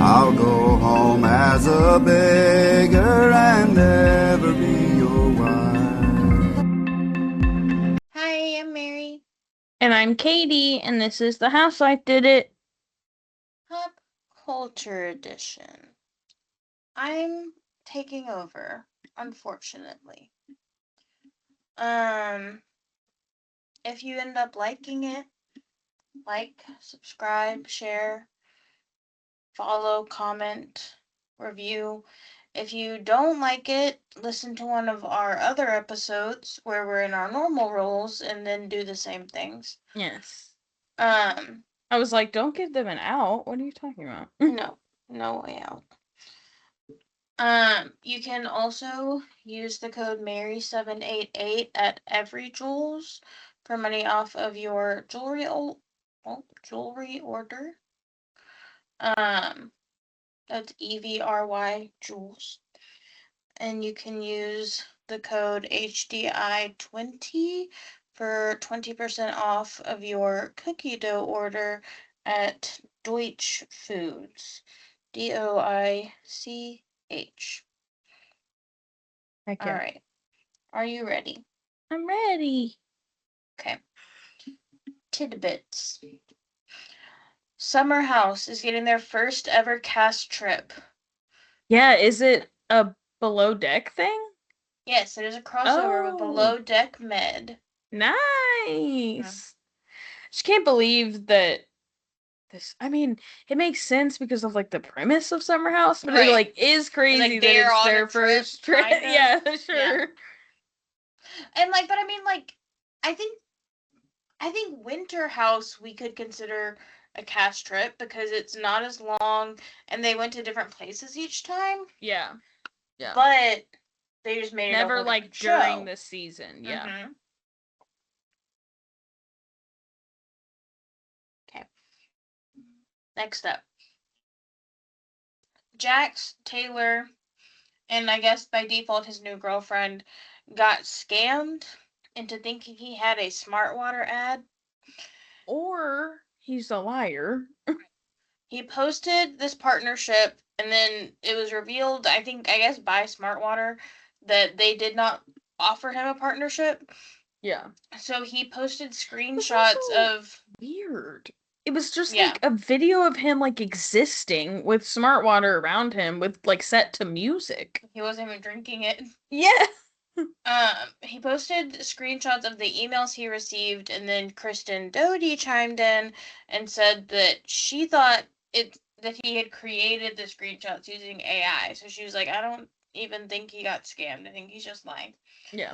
I'll go home as a beggar and never be your wife. Hi, I'm Mary. And I'm Katie, and this is The Housewife Did It. Pop Culture Edition. I'm taking over, unfortunately. Um, if you end up liking it, like, subscribe, share, follow, comment, review. If you don't like it, listen to one of our other episodes where we're in our normal roles and then do the same things. Yes. Um, I was like, don't give them an out. What are you talking about? no, no way out. You can also use the code Mary788 at every Jewels for money off of your jewelry order. That's EVRY Jewels. And you can use the code HDI20 for 20% off of your cookie dough order at Deutsch Foods. DOICH. Heck All yeah. right. Are you ready? I'm ready. Okay. Tidbits. Summer House is getting their first ever cast trip. Yeah, is it a below deck thing? Yes, it is a crossover with Oh, Below Deck Med. nice. Just can't believe that I mean, it makes sense because of like the premise of Summer House, but it Right. like is And crazy like that they're it's on a their trip, first trip. kind of. Yeah, Yeah. sure. And like, but I mean, like, I think Winter House we could consider a cast trip because it's not as long and they went to different places each time. Yeah. Yeah. But they just made it a Never whole different like during show. the season. Yeah. Mm-hmm. Okay. Next up. Jax Taylor, and I guess by default his new girlfriend, got scammed into thinking he had a Smart Water ad. Or he's a liar. He posted this partnership, and then it was revealed, I guess by Smartwater, that they did not offer him a partnership. Yeah. So he posted It was screenshots also of, weird. It was just yeah, like a video of him like existing with smart water around him with like set to music. he wasn't even drinking it. Yeah. He posted screenshots of the emails he received, and then Kristen Doty chimed in and said that she thought that he had created the screenshots using AI. So she was like, I don't even think he got scammed. I think he's just lying. Yeah.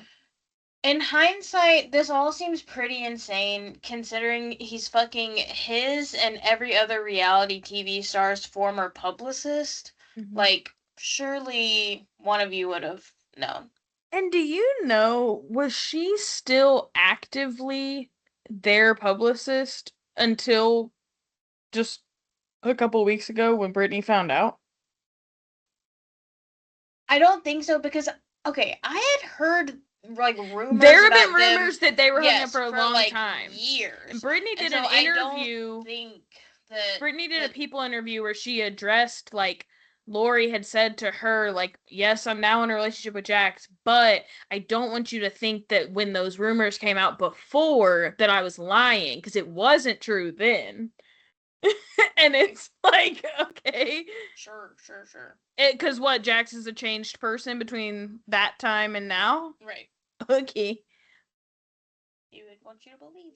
In hindsight, this all seems pretty insane considering he's fucking his and every other reality TV star's former publicist. Mhm. Like, surely one of you would have known. And do you know, was she still actively their publicist until just a couple weeks ago when Brittany found out? I don't think so because okay, I had heard like rumors There have been about them, rumors that they were hooking up yes, for a for long like time. And years. Brittany And did so an I don't interview think that Brittany did a that People interview where she addressed like Lori had said to her, like, yes, I'm now in a relationship with Jax, but I don't want you to think that when those rumors came out before that I was lying, because it wasn't true then. And it's like, okay. sure. Because what, Jax is a changed person between that time and now? Right. Okay. You would want you to believe.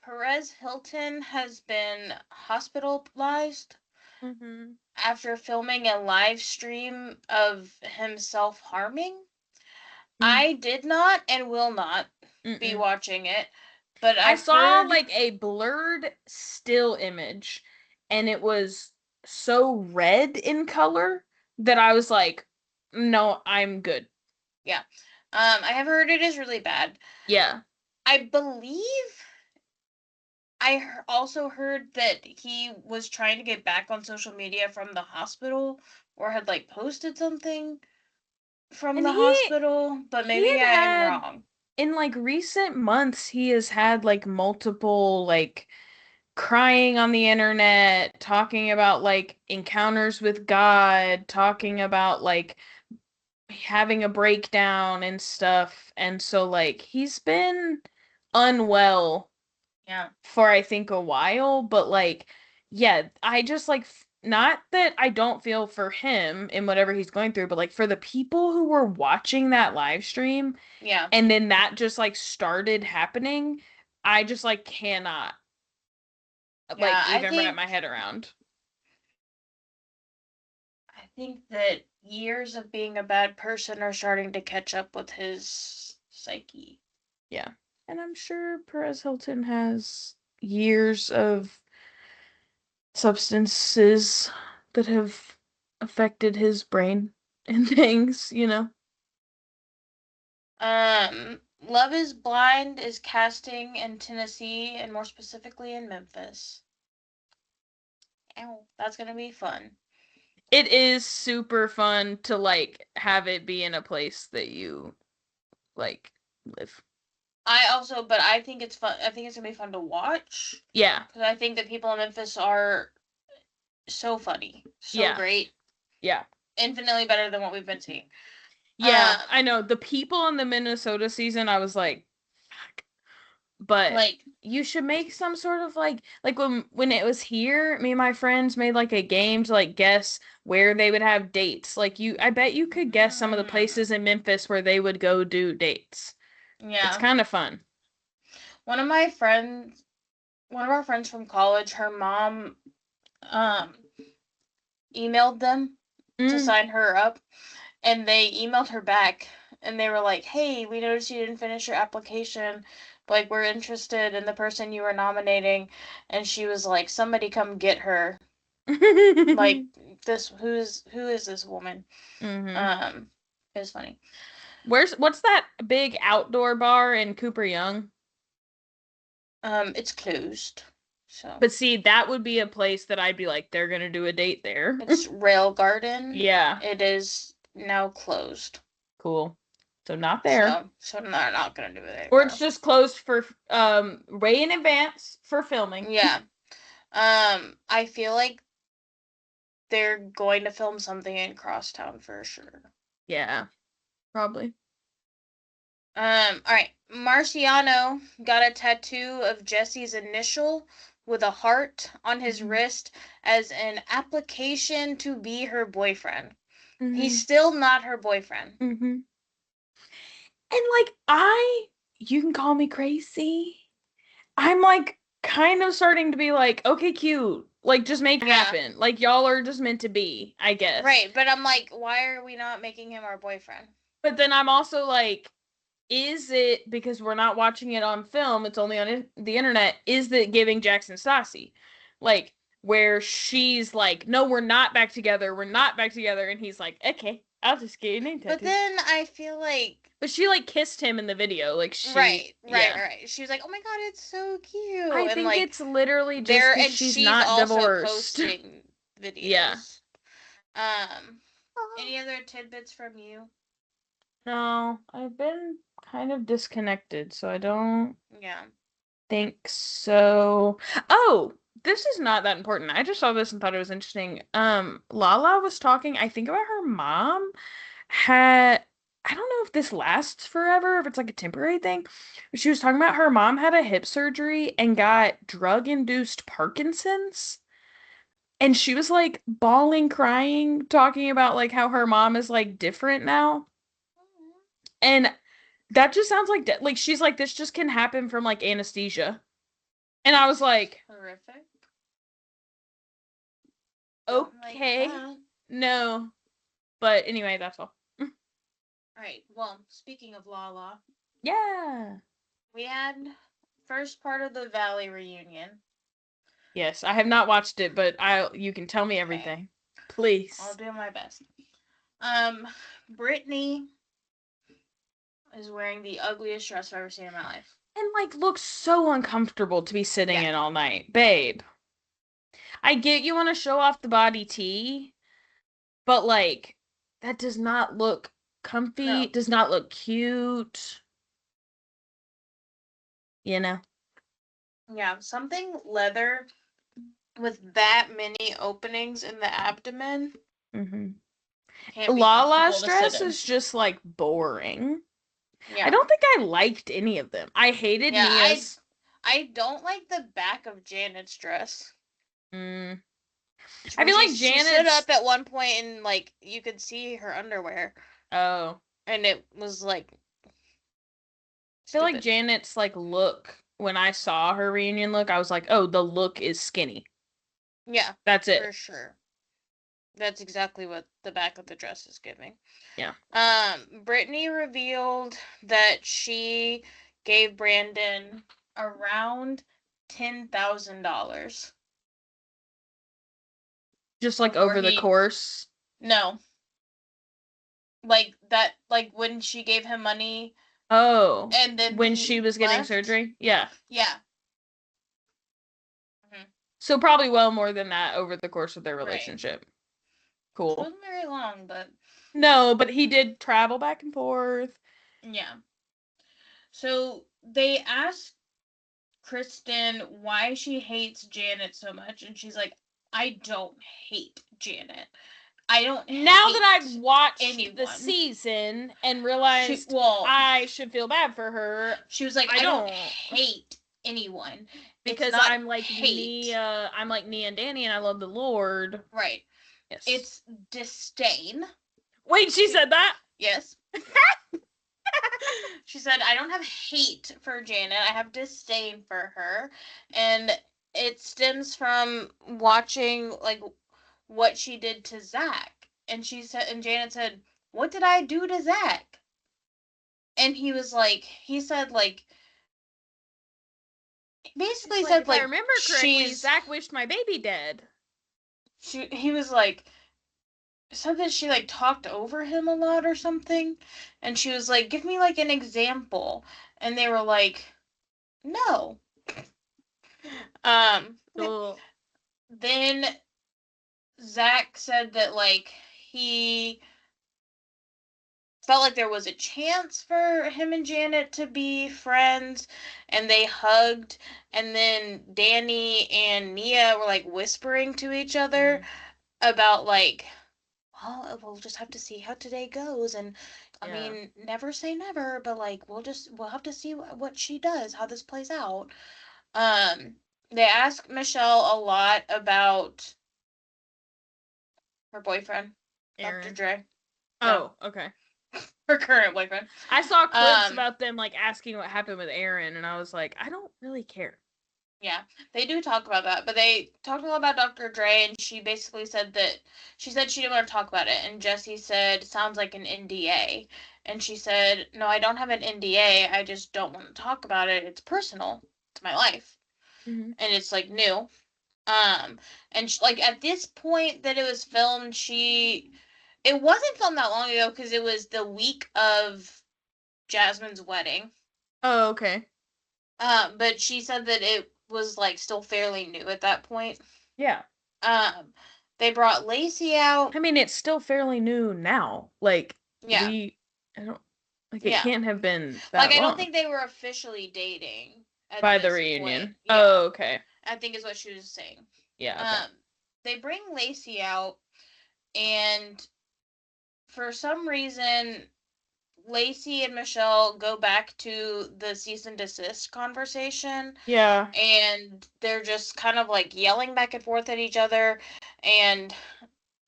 Perez Hilton has been hospitalized Mm-hmm. after filming a live stream of himself harming. Mm. I did not and will not be Mm-mm. watching it, but I I've saw heard. like a blurred still image and it was so red in color that I was like, no, I'm good. Yeah. I have heard it is really bad. Yeah. I believe I also heard that he was trying to get back on social media from the hospital or had like posted something from And the he hospital, but he maybe had I am had wrong. in like recent months he has had like multiple like crying on the internet, talking about like encounters with God, talking about like having a breakdown and stuff. And so like he's been unwell Yeah. for I think a while, but like yeah, I just like not that I don't feel for him in whatever he's going through, but like for the people who were watching that live stream Yeah. and then that just like started happening, I just like cannot like Yeah, even wrap my head around. I think that years of being a bad person are starting to catch up with his psyche. Yeah. And I'm sure Perez Hilton has years of substances that have affected his brain and things, you know. Love is Blind is casting in Tennessee and more specifically in Memphis. Ow, that's gonna be fun. It is super fun to like have it be in a place that you like live. But I think it's fun. I think it's gonna be fun to watch Yeah. because I think that people in Memphis are so funny, so Yeah. great, Yeah. infinitely better than what we've been seeing. Yeah, I know. The people in the Minnesota season, I was like, fuck. But Like, you should make some sort of like when it was here, me and my friends made like a game to like guess where they would have dates. Like I bet you could guess some of the places in Memphis where they would go do dates. yeah, It's kind of fun. one of our friends from college, her mom, emailed them to sign her up, and they emailed her back, and they were like, "Hey, we noticed you didn't finish your application. Like, we're interested in the person you were nominating." And she was like, "Somebody come get her." Like, who is this woman? Mm-hmm. It was funny. What's that big outdoor bar in Cooper Young? It's closed. So. But see, that would be a place that I'd be like, they're gonna do a date there. It's Rail Garden. Yeah. It is now closed. Cool. So not there. So they're not gonna do it anymore. Or it's just closed for way in advance for filming. Yeah. I feel like they're going to film something in Crosstown for sure. Yeah. Probably. Alright. Marciano got a tattoo of Jesse's initial with a heart on his wrist as an application to be her boyfriend. Mm-hmm. He's still not her boyfriend. Mm-hmm. And like you can call me crazy. I'm like kind of starting to be like, okay, cute. Like just make it happen. Like y'all are just meant to be, I guess. Right, but I'm like, why are we not making him our boyfriend? But then I'm also like, is it because we're not watching it on film, it's only on the internet, is it giving Jackson Stassi? Like, where she's like, no, we're not back together, and he's like, okay, I'll just get your name tattooed. But then I feel like... But she, like, kissed him in the video, like, she... Right. She was like, oh my god, it's so cute. I think like, it's literally just because she's not also divorced. Posting videos. Yeah. Any other tidbits from you? No, I've been kind of disconnected, so I don't think so. Oh, this is not that important. I just saw this and thought it was interesting. Lala was talking, I think, about her mom had, I don't know if this lasts forever, if it's like a temporary thing, but she was talking about her mom had a hip surgery and got drug-induced Parkinson's. And she was like bawling, crying, talking about like how her mom is like different now. And that just sounds like she's like, this just can happen from like anesthesia. And I was like, horrific. Okay. No. But anyway, that's all. Alright, well, speaking of Lala. Yeah. We had first part of the Valley reunion. Yes, I have not watched it, but you can tell me everything. Okay. Please. I'll do my best. Brittany is wearing the ugliest dress I've ever seen in my life. And like looks so uncomfortable to be sitting in all night. Babe. I get you want to show off the body tea, but like that does not look comfy, does not look cute. You know? Yeah, something leather with that many openings in the abdomen. Mm-hmm. Can't be Lala's comfortable to dress sit in. is just like boring. Yeah. I don't think I liked any of them. I hated Yeah, Nia's. I don't like the back of Janet's dress. Mm. I When feel like she stood Janet's. up at one point and like you could see her underwear, Oh. and it was like I feel like stupid. Janet's like look, when I saw her reunion look, I was like, oh, the look is skinny. Yeah, That's for it. sure. That's exactly what the back of the dress is giving. Yeah. Brittany revealed that she gave Brandon around $10,000. Just like Before over the he- course. No. Like that, like when she gave him money Oh. and then When he she was getting left? surgery? Yeah. Yeah. So probably well more than that over the course of their Right. relationship. It Cool. wasn't very long, but No, but he did travel back and forth. yeah. So they asked Kristen why she hates Janet so much, and she's like, I don't hate Janet. I don't Now hate that I've watched the anyone." season and realized I should feel bad for her she was like, I I don't don't. hate anyone. It's because not I'm like hate. Nia, I'm like Nia and Danny, and I love the Lord. Right. Yes. It's disdain. Wait, she said that? Yes. She said, I don't have hate for Janet. I have disdain for her. And it stems from watching like what she did to Zach. And she said, and Janet said, what did I do to Zach? And he was like, he said like, basically said if like, I remember correctly, Zach wished my baby dead. He was like, said that she like talked over him a lot or something, and she was like, give me like an example, and they were like, no. Cool. Then Zach said that like he felt like there was a chance for him and Janet to be friends, and they hugged, and then Danny and Nia were like whispering to each other about like, well, we'll just have to see how today goes, and I mean, never say never, but like we'll have to see what she does, how this plays out. They asked Michelle a lot about her boyfriend, Aaron. Dr. Dre. Oh, okay. Her current boyfriend. I saw clips about them like asking what happened with Aaron, and I was like, I don't really care. Yeah, they do talk about that, but they talked a lot about Dr. Dre, and she basically said that she didn't want to talk about it, and Jesse said, sounds like an NDA, and she said, no, I don't have an NDA, I just don't want to talk about it, it's personal, it's my life, and it's like new, and like at this point that it was filmed, it wasn't filmed that long ago because it was the week of Jasmine's wedding. Oh, okay. But she said that it was like still fairly new at that point. Yeah. They brought Lacey out. I mean, it's still fairly new now. Like, yeah. I don't like it can't have been that like I long. don't think they were officially dating by the reunion. Yeah. Oh, okay. I think is what she was saying. Yeah. Okay. They bring Lacey out, and for some reason, Lacey and Michelle go back to the cease and desist conversation. Yeah. And they're just kind of like yelling back and forth at each other. And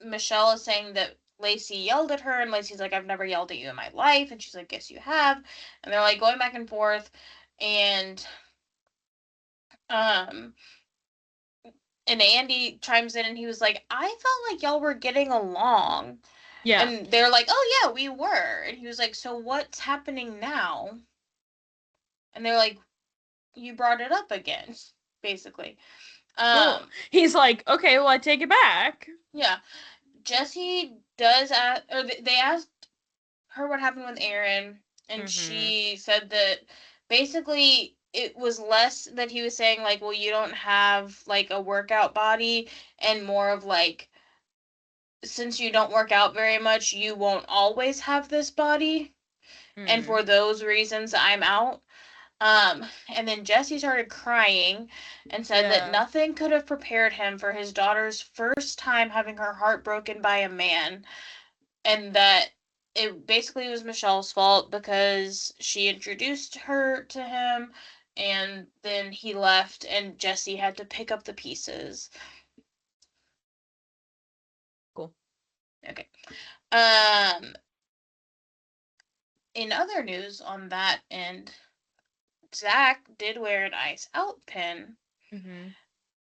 Michelle is saying that Lacey yelled at her, and Lacey's like, I've never yelled at you in my life. And she's like, yes, you have. And they're like going back and forth. And Andy chimes in, and he was like, I felt like y'all were getting along. Yeah. And they're like, oh, yeah, we were. And he was like, so what's happening now? And they're like, you brought it up again, basically. Cool. He's like, okay, well, I take it back. Yeah. Jesse does ask, or they asked her what happened with Aaron, and she said that basically it was less that he was saying, like, well, you don't have, like, a workout body, and more of, like, since you don't work out very much, you won't always have this body. And for those reasons, I'm out. And then Jesse started crying and said that Yeah. nothing could have prepared him for his daughter's first time having her heart broken by a man, and that it basically was Michelle's fault because she introduced her to him, and then he left, and Jesse had to pick up the pieces. Cool. Okay. In other news on that end, Zach did wear an Ice Out pin. Mm-hmm.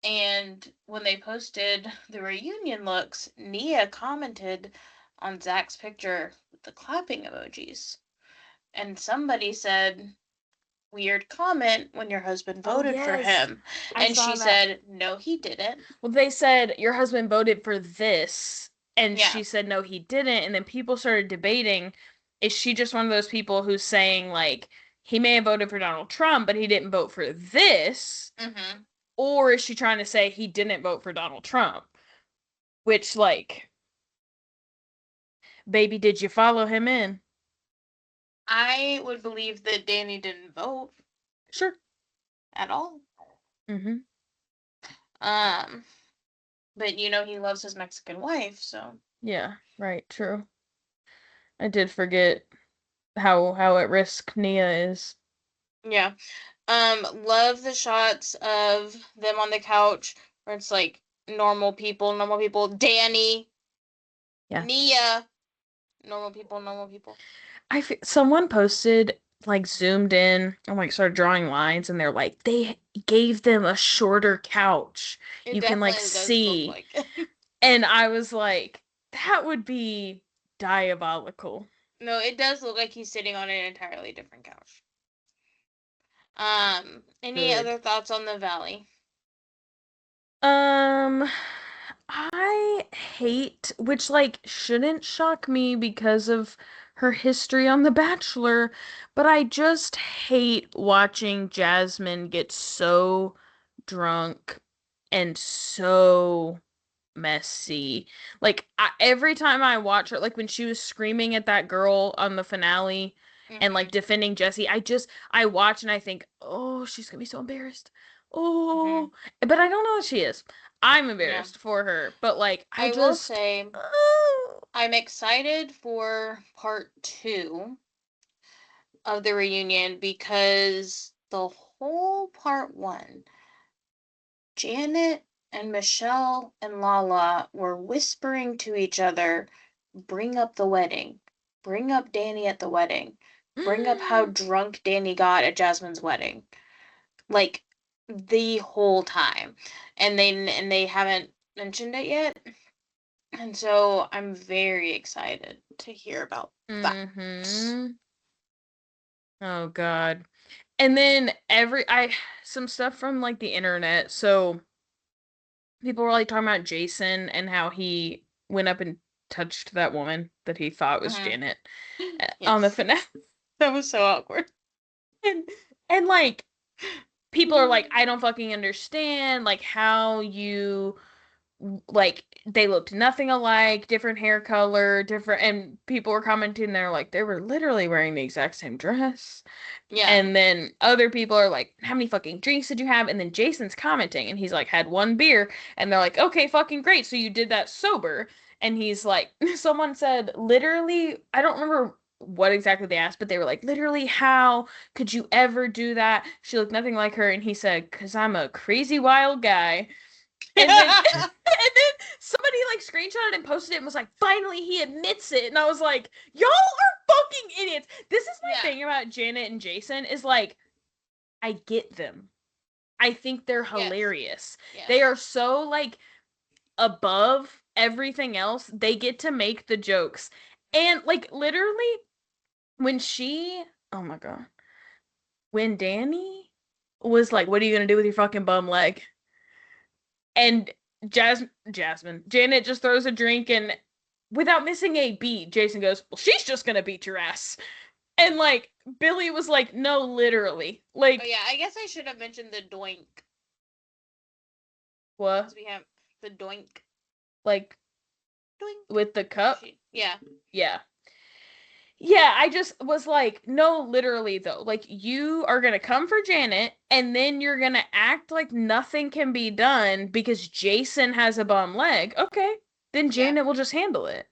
And when they posted the reunion looks, Nia commented on Zach's picture with the clapping emojis. And somebody said, weird comment when your husband Oh, voted for yes. him. I And saw she that. said, no, he didn't. Well, they said your husband voted for this, and Yeah. she said no, he didn't. And then people started debating, is she just one of those people who's saying like he may have voted for Donald Trump, but he didn't vote for this, Mm-hmm. or is she trying to say he didn't vote for Donald Trump? Which, like, baby, did you follow him in? I would believe that Danny didn't vote Sure. at all. Mm-hmm. But you know he loves his Mexican wife, so Yeah, right, true. I did forget how at risk Nia is. yeah. Love the shots of them on the couch where it's like normal people, Danny, Yeah. Nia, normal people. Someone posted like zoomed in and like started drawing lines and they're like they gave them a shorter couch. It You can like definitely does look see. like it. And I was like, that would be diabolical. No, it does look like he's sitting on an entirely different couch. Any Good. other thoughts on the Valley? Um, I hate, which like shouldn't shock me because of her history on The Bachelor, but I just hate watching Jasmine get so drunk and so messy. Like every time I watch her, like when she was screaming at that girl on the finale and like Mm-hmm. defending Jesse, I watch and I think, oh, she's gonna be so embarrassed. Oh, but I don't know if she is. I'm Yeah. embarrassed for her, but like I will say oh. I'm excited for part 2 of the reunion because the whole part 1, Janet and Michelle and Lala were whispering to each other, bring up the wedding, bring up Danny at the wedding, bring up how drunk Danny got at Jasmine's wedding. Like the whole time. And they haven't mentioned it yet. And so I'm very excited to hear about that. Mm-hmm. Oh God. And then some stuff from like the internet. So people were like talking about Jason and how he went up and touched that woman that he thought was Mhm. Janet on the Yes. finale. That was so awkward. And, and like people are like, I don't fucking understand like how you like they looked nothing alike, different hair color, different, and people were commenting they're like they were literally wearing the exact same dress. Yeah. And then other people are like, how many fucking drinks did you have? And then Jason's commenting and he's like, had one beer. And they're like, okay, fucking great. So you did that sober. And he's like, someone said, literally, I don't remember what exactly they asked, but they were like, literally, how could you ever do that? She looked nothing like her. And he said, because I'm a crazy wild guy. And then and then somebody like screenshotted and posted it and was like, finally he admits it. And I was like, y'all are fucking idiots. This is my thing about Janet and Jason is like, I get them. I think they're hilarious. Yes. They are so like above everything else. They get to make the jokes. And like literally when oh my God. When Danny was like, what are you gonna do with your fucking bum leg? And Janet just throws a drink and without missing a beat, Jason goes, well, she's just gonna beat your ass. And like Billy was like, no, literally. Like Oh yeah, I guess I should have mentioned the doink. what? We have the doink. Like Doink. with the cup? Yeah. Yeah. Yeah, I just was like, no, literally though. Like you are gonna come for Janet and then you're gonna act like nothing can be done because Jason has a bum leg. Okay. Then Yeah. Janet will just handle it.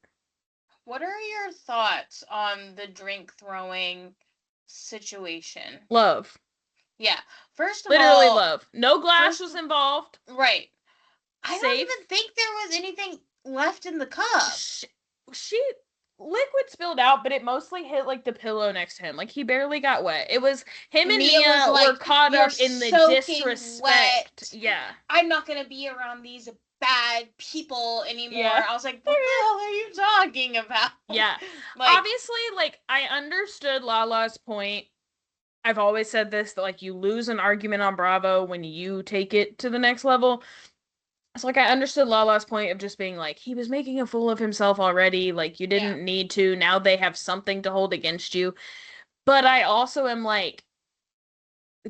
What are your thoughts on the drink throwing situation? Love. Yeah. First of Literally all, love. No glass first was involved. right. I don't Safe. even think there was anything left in the cup. She liquid spilled out, but it mostly hit like the pillow next to him. Like he barely got wet. It was him and Mia was Nia were like, caught "You're up in the soaking disrespect. wet. Yeah. I'm not gonna be around these bad people anymore." Yeah. I was like, "What the hell are you talking about?" Yeah. Like, Obviously, like I understood Lala's point. I've always said this that like you lose an argument on Bravo when you take it to the next level. So like I understood Lala's point of just being like he was making a fool of himself already, like you yeah, didn't need to. Now they have something to hold against you. But I also am like,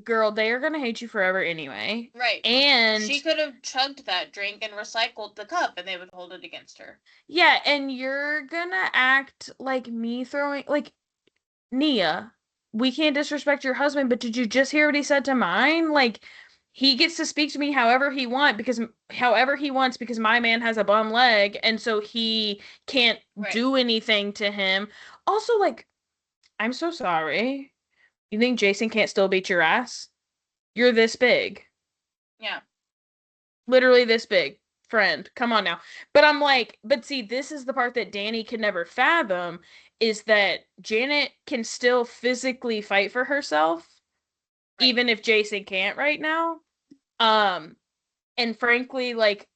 girl, they are gonna hate you forever anyway. right. And She could have chugged that drink and recycled the cup, and they would hold it against her. yeah, and you're gonna act like me throwing like Nia, we can't disrespect your husband, but did you just hear what he said to mine? Like he gets to speak to me however he wants because my man has a bum leg and so he can't Right. do anything to him. Also like I'm so sorry. You think Jason can't still beat your ass? You're this big. Yeah. Literally this big. Friend, come on now. But I'm like, but see, this is the part that Danny could never fathom is that Janet can still physically fight for herself, Right. even if Jason can't right now. And frankly, like,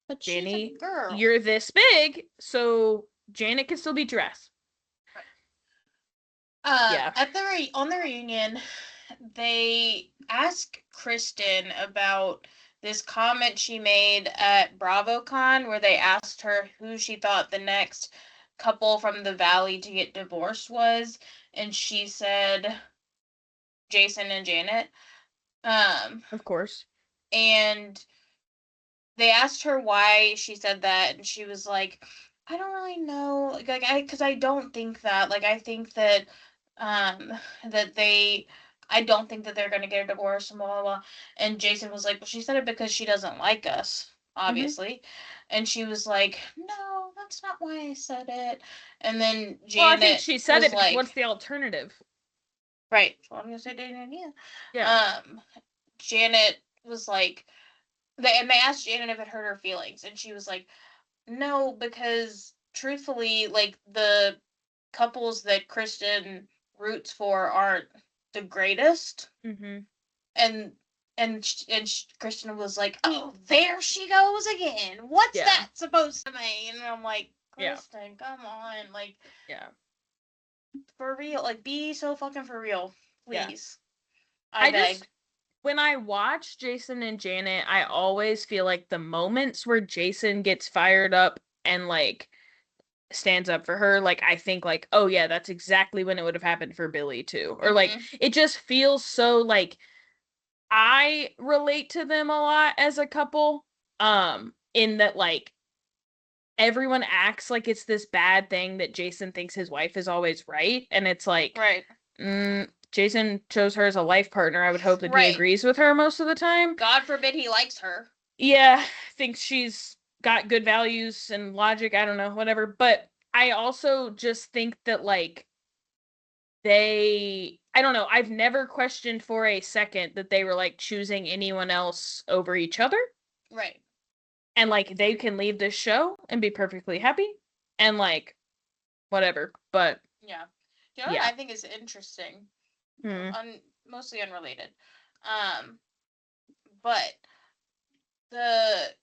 But Danny, she's a girl. you're this big, so Janet can still beat your ass. Yeah. At the on the reunion, they asked Kristen about this comment she made at BravoCon, where they asked her who she thought the next couple from the Valley to get divorced was, and she said Jason and Janet. Of course. And they asked her why she said that, and she was like, "I don't really know, because I don't think that. Like, I think that, um, that they." I don't think that they're gonna get a divorce and blah blah blah. And Jason was like, "Well, she said it because she doesn't like us, obviously." And she was like, "No, that's not why I said it." And then Well, I think Janet she said was it because like, what's the alternative? "Right, so I'm gonna say Dana, yeah." Yeah. Janet was like, they asked Janet if it hurt her feelings, and she was like, "No, because truthfully, like the couples that Kristen roots for aren't the greatest." Mm-hmm. And Kristen was like, "Oh, there she goes again. What's Yeah. that supposed to mean?" And I'm like, Yeah. "Kristen, come on, like, Yeah. for real, like, be so fucking for real, Yeah. please." I beg. Just when I watch Jason and Janet, I always feel like the moments where Jason gets fired up and like stands up for her, like I think like, oh yeah, that's exactly when it would have happened for Billy too. Or like it just feels so like I relate to them a lot as a couple. In that like everyone acts like it's this bad thing that Jason thinks his wife is always right. And it's like Right. Jason chose her as a life partner. I would hope that he Right. agrees with her most of the time. God forbid he likes her. Yeah, thinks she's got good values and logic. I don't know, whatever. But I also just think that, like, I don't know, I've never questioned for a second that they were, like, choosing anyone else over each other. Right. And, like, they can leave this show and be perfectly happy. And, like, whatever. But, Yeah. You know yeah. what I think is interesting? Mostly unrelated. But the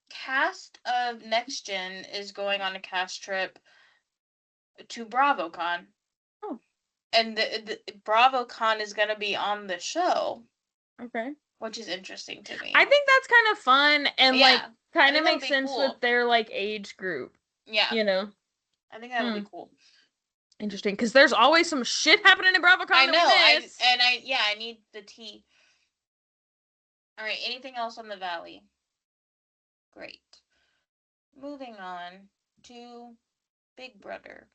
cast of Next Gen is going on a cast trip to BravoCon. Oh. And the BravoCon is going to be on the show. Okay. Which is interesting to me. I think that's kind of fun and, yeah, like, kind of that'll makes be sense cool. with their, like, age group. Yeah. You know? I think that'll be cool. Interesting, because there's always some shit happening in BravoCon I know. that we miss. I need the tea. All right. Anything else on the Valley? Great. Moving on to Big Brother.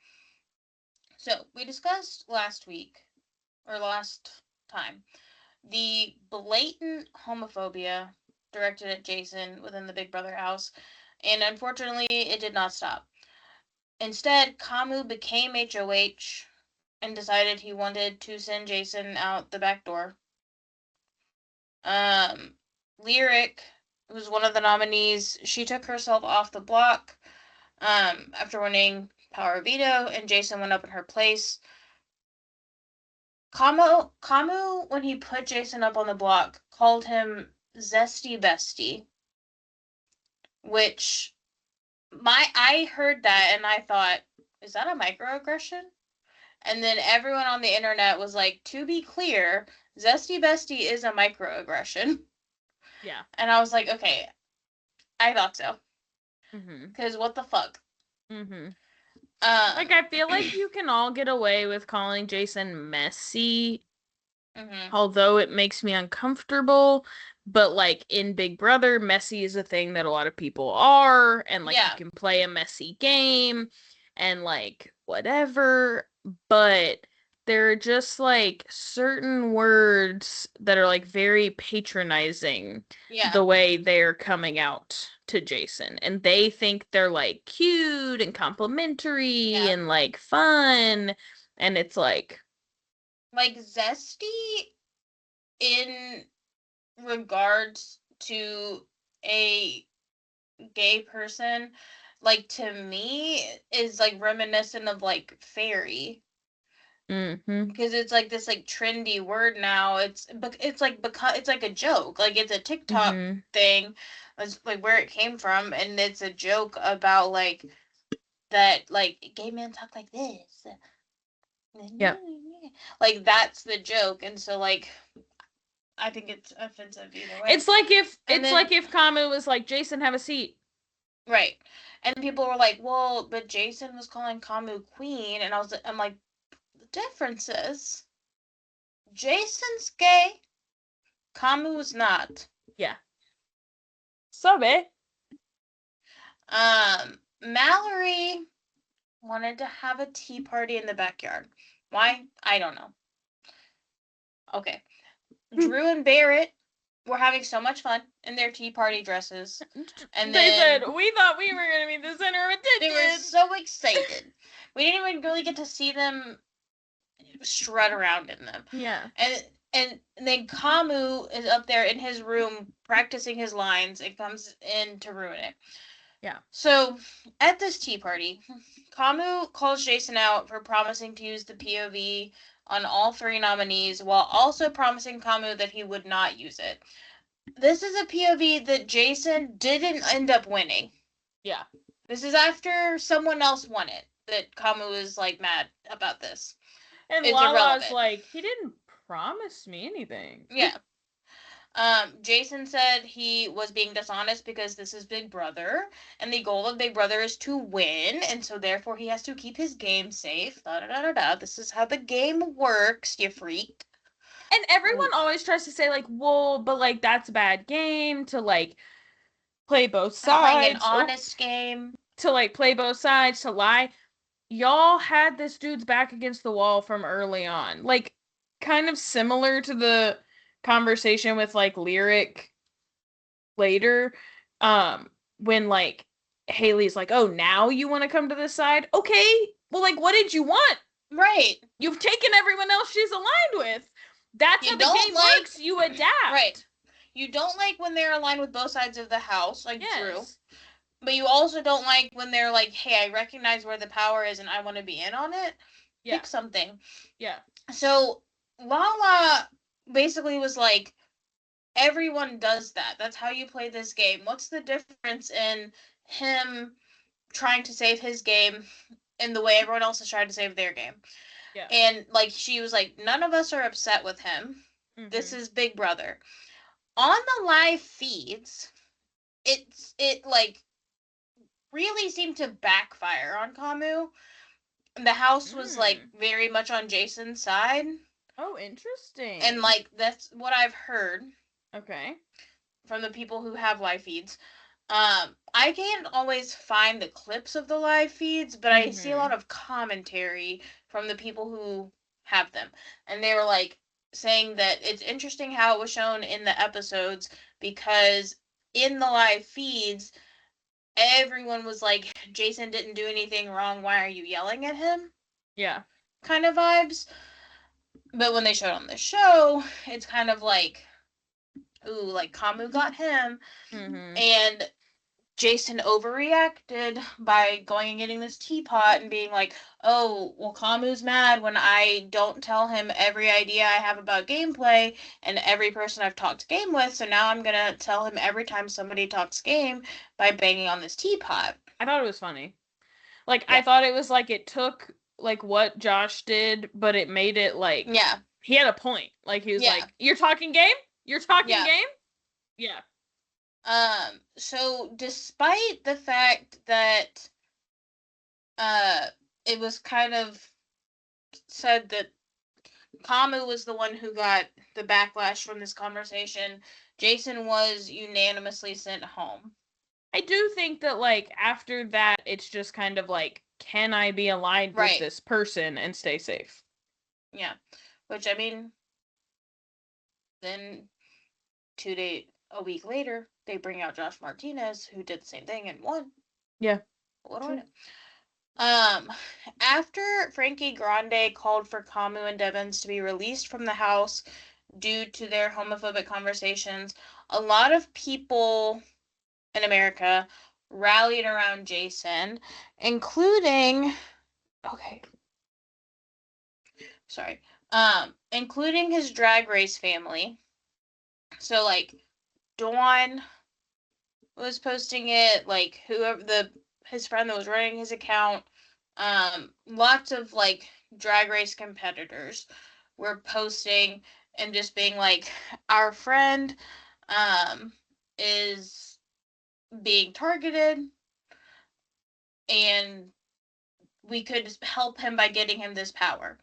So, we discussed last time, the blatant homophobia directed at Jason within the Big Brother house, and unfortunately, it did not stop. Instead, Kamu became HOH and decided he wanted to send Jason out the back door. Lyric, who's one of the nominees, she took herself off the block after winning Power Veto, and Jason went up in her place. Kamu, when he put Jason up on the block, called him Zesty Bestie, which I heard that and I thought, is that a microaggression? And then everyone on the internet was like, to be clear, Zesty Bestie is a microaggression. Yeah. And I was like, okay, I thought so. Mm-hmm. Because what the fuck? Mm-hmm. Like, I feel like you can all get away with calling Jason messy, although it makes me uncomfortable. But, like, in Big Brother, messy is a thing that a lot of people are, and, like, Yeah. you can play a messy game, and, like, whatever. But there are just, like, certain words that are, like, very patronizing the way they're coming out to Jason. And they think they're, like, cute and complimentary and, like, fun. And it's, like zesty in regards to a gay person, like, to me, is, like, reminiscent of, like, fairy. Because it's like this like trendy word now. It's like because it's like a joke. Like it's a TikTok thing. That's like where it came from, and it's a joke about like that like gay men talk like this. Yeah. Like that's the joke, and so like I think it's offensive either way. It's like if Kamu was like, Jason, have a seat. Right. And people were like, well, but Jason was calling Kamu queen, and I'm like, the difference is Jason's gay, Kamu's not. Yeah. Sabe. Mallory wanted to have a tea party in the backyard. Why? I don't know. Okay. Drew and Barrett were having so much fun in their tea party dresses. And they said, we thought we were going to be the center of attention. They were so excited. We didn't even really get to see them strut around in them. Yeah. And then Kamu is up there in his room practicing his lines and comes in to ruin it. Yeah. So, at this tea party, Kamu calls Jason out for promising to use the POV on all 3 nominees while also promising Kamu that he would not use it. This is a POV that Jason didn't end up winning. Yeah. This is after someone else won it that Kamu is like mad about this. And Lala's like, he didn't promise me anything. Yeah. Jason said he was being dishonest because this is Big Brother, and the goal of Big Brother is to win, and so therefore he has to keep his game safe. This is how the game works, you freak. And everyone always tries to say, like, well, but, like, that's a bad game to, like, play both sides. Playing an honest game. To, like, play both sides, to lie. Y'all had this dude's back against the wall from early on. Like, kind of similar to the conversation with, like, Lyric later. When, like, Haley's like, oh, now you want to come to this side? Okay, well, like, what did you want? Right. You've taken everyone else she's aligned with. That's how the game works. You adapt. Right. You don't like when they're aligned with both sides of the house, like Drew. But you also don't like when they're like, hey, I recognize where the power is and I want to be in on it. Yeah. Pick something. Yeah. So Lala basically was like, everyone does that. That's how you play this game. What's the difference in him trying to save his game in the way everyone else is trying to save their game? Yeah. And like she was like, none of us are upset with him. Mm-hmm. This is Big Brother. On the live feeds, it like really seemed to backfire on Kamu. The house was like very much on Jason's side. Oh, interesting. And like that's what I've heard. Okay. From the people who have live feeds. I can't always find the clips of the live feeds, but I see a Mhm. lot of commentary from the people who have them. And they were like saying that it's interesting how it was shown in the episodes because in the live feeds, everyone was like, Jason didn't do anything wrong. Why are you yelling at him? Yeah. Kind of vibes. But when they showed on the show, it's kind of like, ooh, like Kamu got him. Mhm. And Jason overreacted by going and getting this teapot and being like, oh, well, Kamu's mad when I don't tell him every idea I have about gameplay and every person I've talked game with, so now I'm gonna tell him every time somebody talks game by banging on this teapot. I thought it was funny. Like, I Yeah. thought it was like it took like what Josh did, but it made it like Yeah. he had a point. Like he was Yeah. like, "You're talking game? You're talking Yeah. game?" Yeah. So despite the fact that it was kind of said that Kamu was the one who got the backlash from this conversation, Jason was unanimously sent home. I do think that like after that it's just kind of like, can I be aligned with Right. this person and stay safe? Yeah. Which, I mean, then a week later, they bring out Josh Martinez, who did the same thing and won. Yeah. What do I True. know? After Frankie Grande called for Kamu and Devins to be released from the house due to their homophobic conversations, a lot of people in America rallied around Jason, including including his Drag Race family. So like Dawn was posting it, like whoever his friend that was running his account, lots of like Drag Race competitors were posting and just being like, our friend is being targeted and we could help him by getting him this power.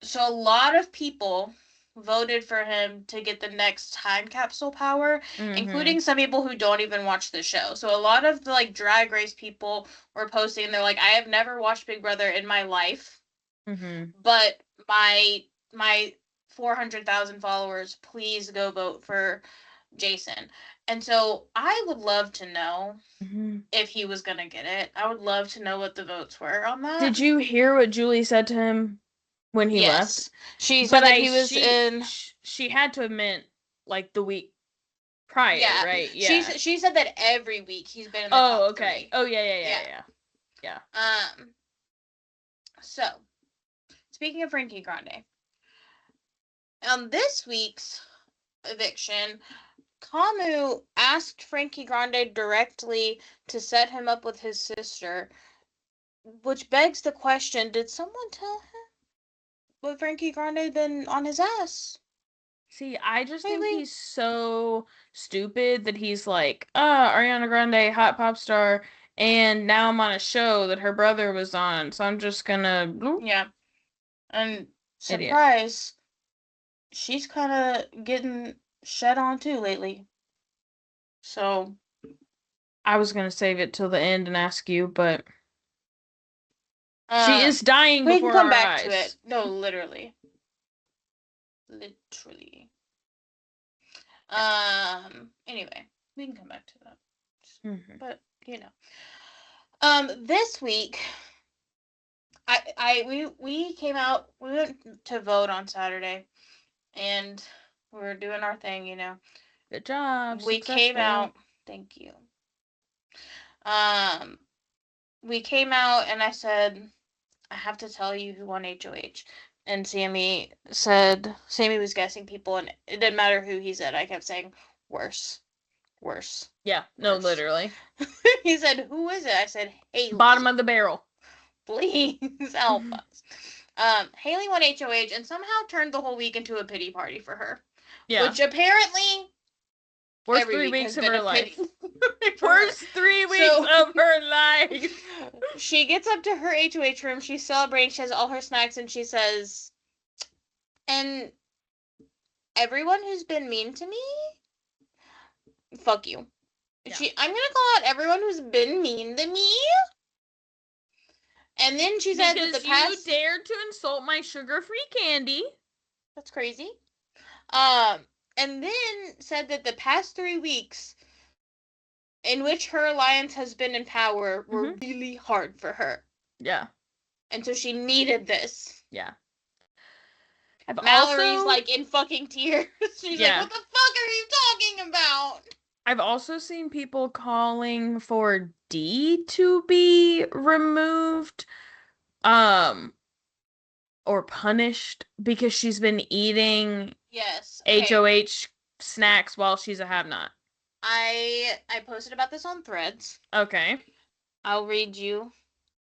So a lot of people voted for him to get the next time capsule power, including some people who don't even watch the show. So a lot of the like Drag Race people were posting, they're like, I have never watched Big Brother in my life, but my 400,000 followers, please go vote for Jason. And so I would love to know if he was gonna get it. I would love to know what the votes were on that. Did you hear what Julie said to him when he left? Yes. She said that he was in. She had to admit, like the week prior, Yeah. right? Yeah. She said that every week he's been in the Oh, top okay. 3. Oh, yeah. So, speaking of Frankie Grande, on this week's eviction, Kamu asked Frankie Grande directly to set him up with his sister, which begs the question, did someone tell him what Frankie Grande had been on his ass? See, I just think Lately? he's so stupid that he's like, Ariana Grande, hot pop star, and now I'm on a show that her brother was on, so I'm just gonna bloop. Yeah. And Idiot. surprise, she's kind of getting shed on too lately. So I was gonna save it till the end and ask you, but she is dying we before can come our back eyes. to it. No, literally. Anyway, we can come back to that. But you know, this week, we came out. We went to vote on Saturday, and we were doing our thing. You know, Good job. we came out. Thank you. We came out, and I said, I have to tell you who won HOH. And Sammy was guessing people, and it didn't matter who he said. I kept saying, worse. Yeah, no, literally. He said, who is it? I said, Haley. Bottom of the barrel. Please help us. Haley won HOH and somehow turned the whole week into a pity party for her. Yeah. Which apparently worst 3 weeks of her life. Worst 3 weeks of her life. She gets up to her HOH room, she's celebrating, she has all her snacks, and she says, and everyone who's been mean to me, fuck you. Yeah. I'm gonna call out everyone who's been mean to me. And then she said that Because the past you dared to insult my sugar-free candy. That's crazy. And then said that the past 3 weeks in which her alliance has been in power were really hard for her. Yeah. And so she needed this. Yeah. Mallory's like in fucking tears. She's like, Yeah. what the fuck are you talking about? I've also seen people calling for D to be removed, or punished because she's been eating Yes. Okay. HOH snacks while she's a have-not. I posted about this on Threads. Okay. I'll read you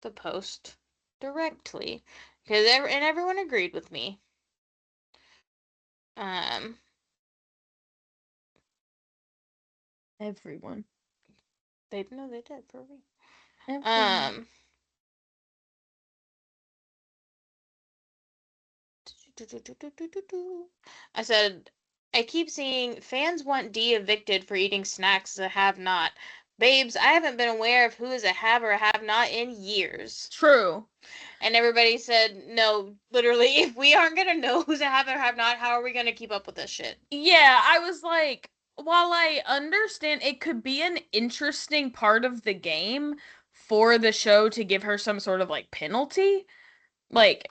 the post directly because everyone agreed with me. Everyone. They did for me. Everyone. I said, I keep seeing fans want D evicted for eating snacks as a have-not. Babes, I haven't been aware of who is a have or a have-not in years. True. And everybody said, no, literally, if we aren't going to know who's a have or have-not, how are we going to keep up with this shit? Yeah, I was like, while I understand it could be an interesting part of the game for the show to give her some sort of like penalty, like,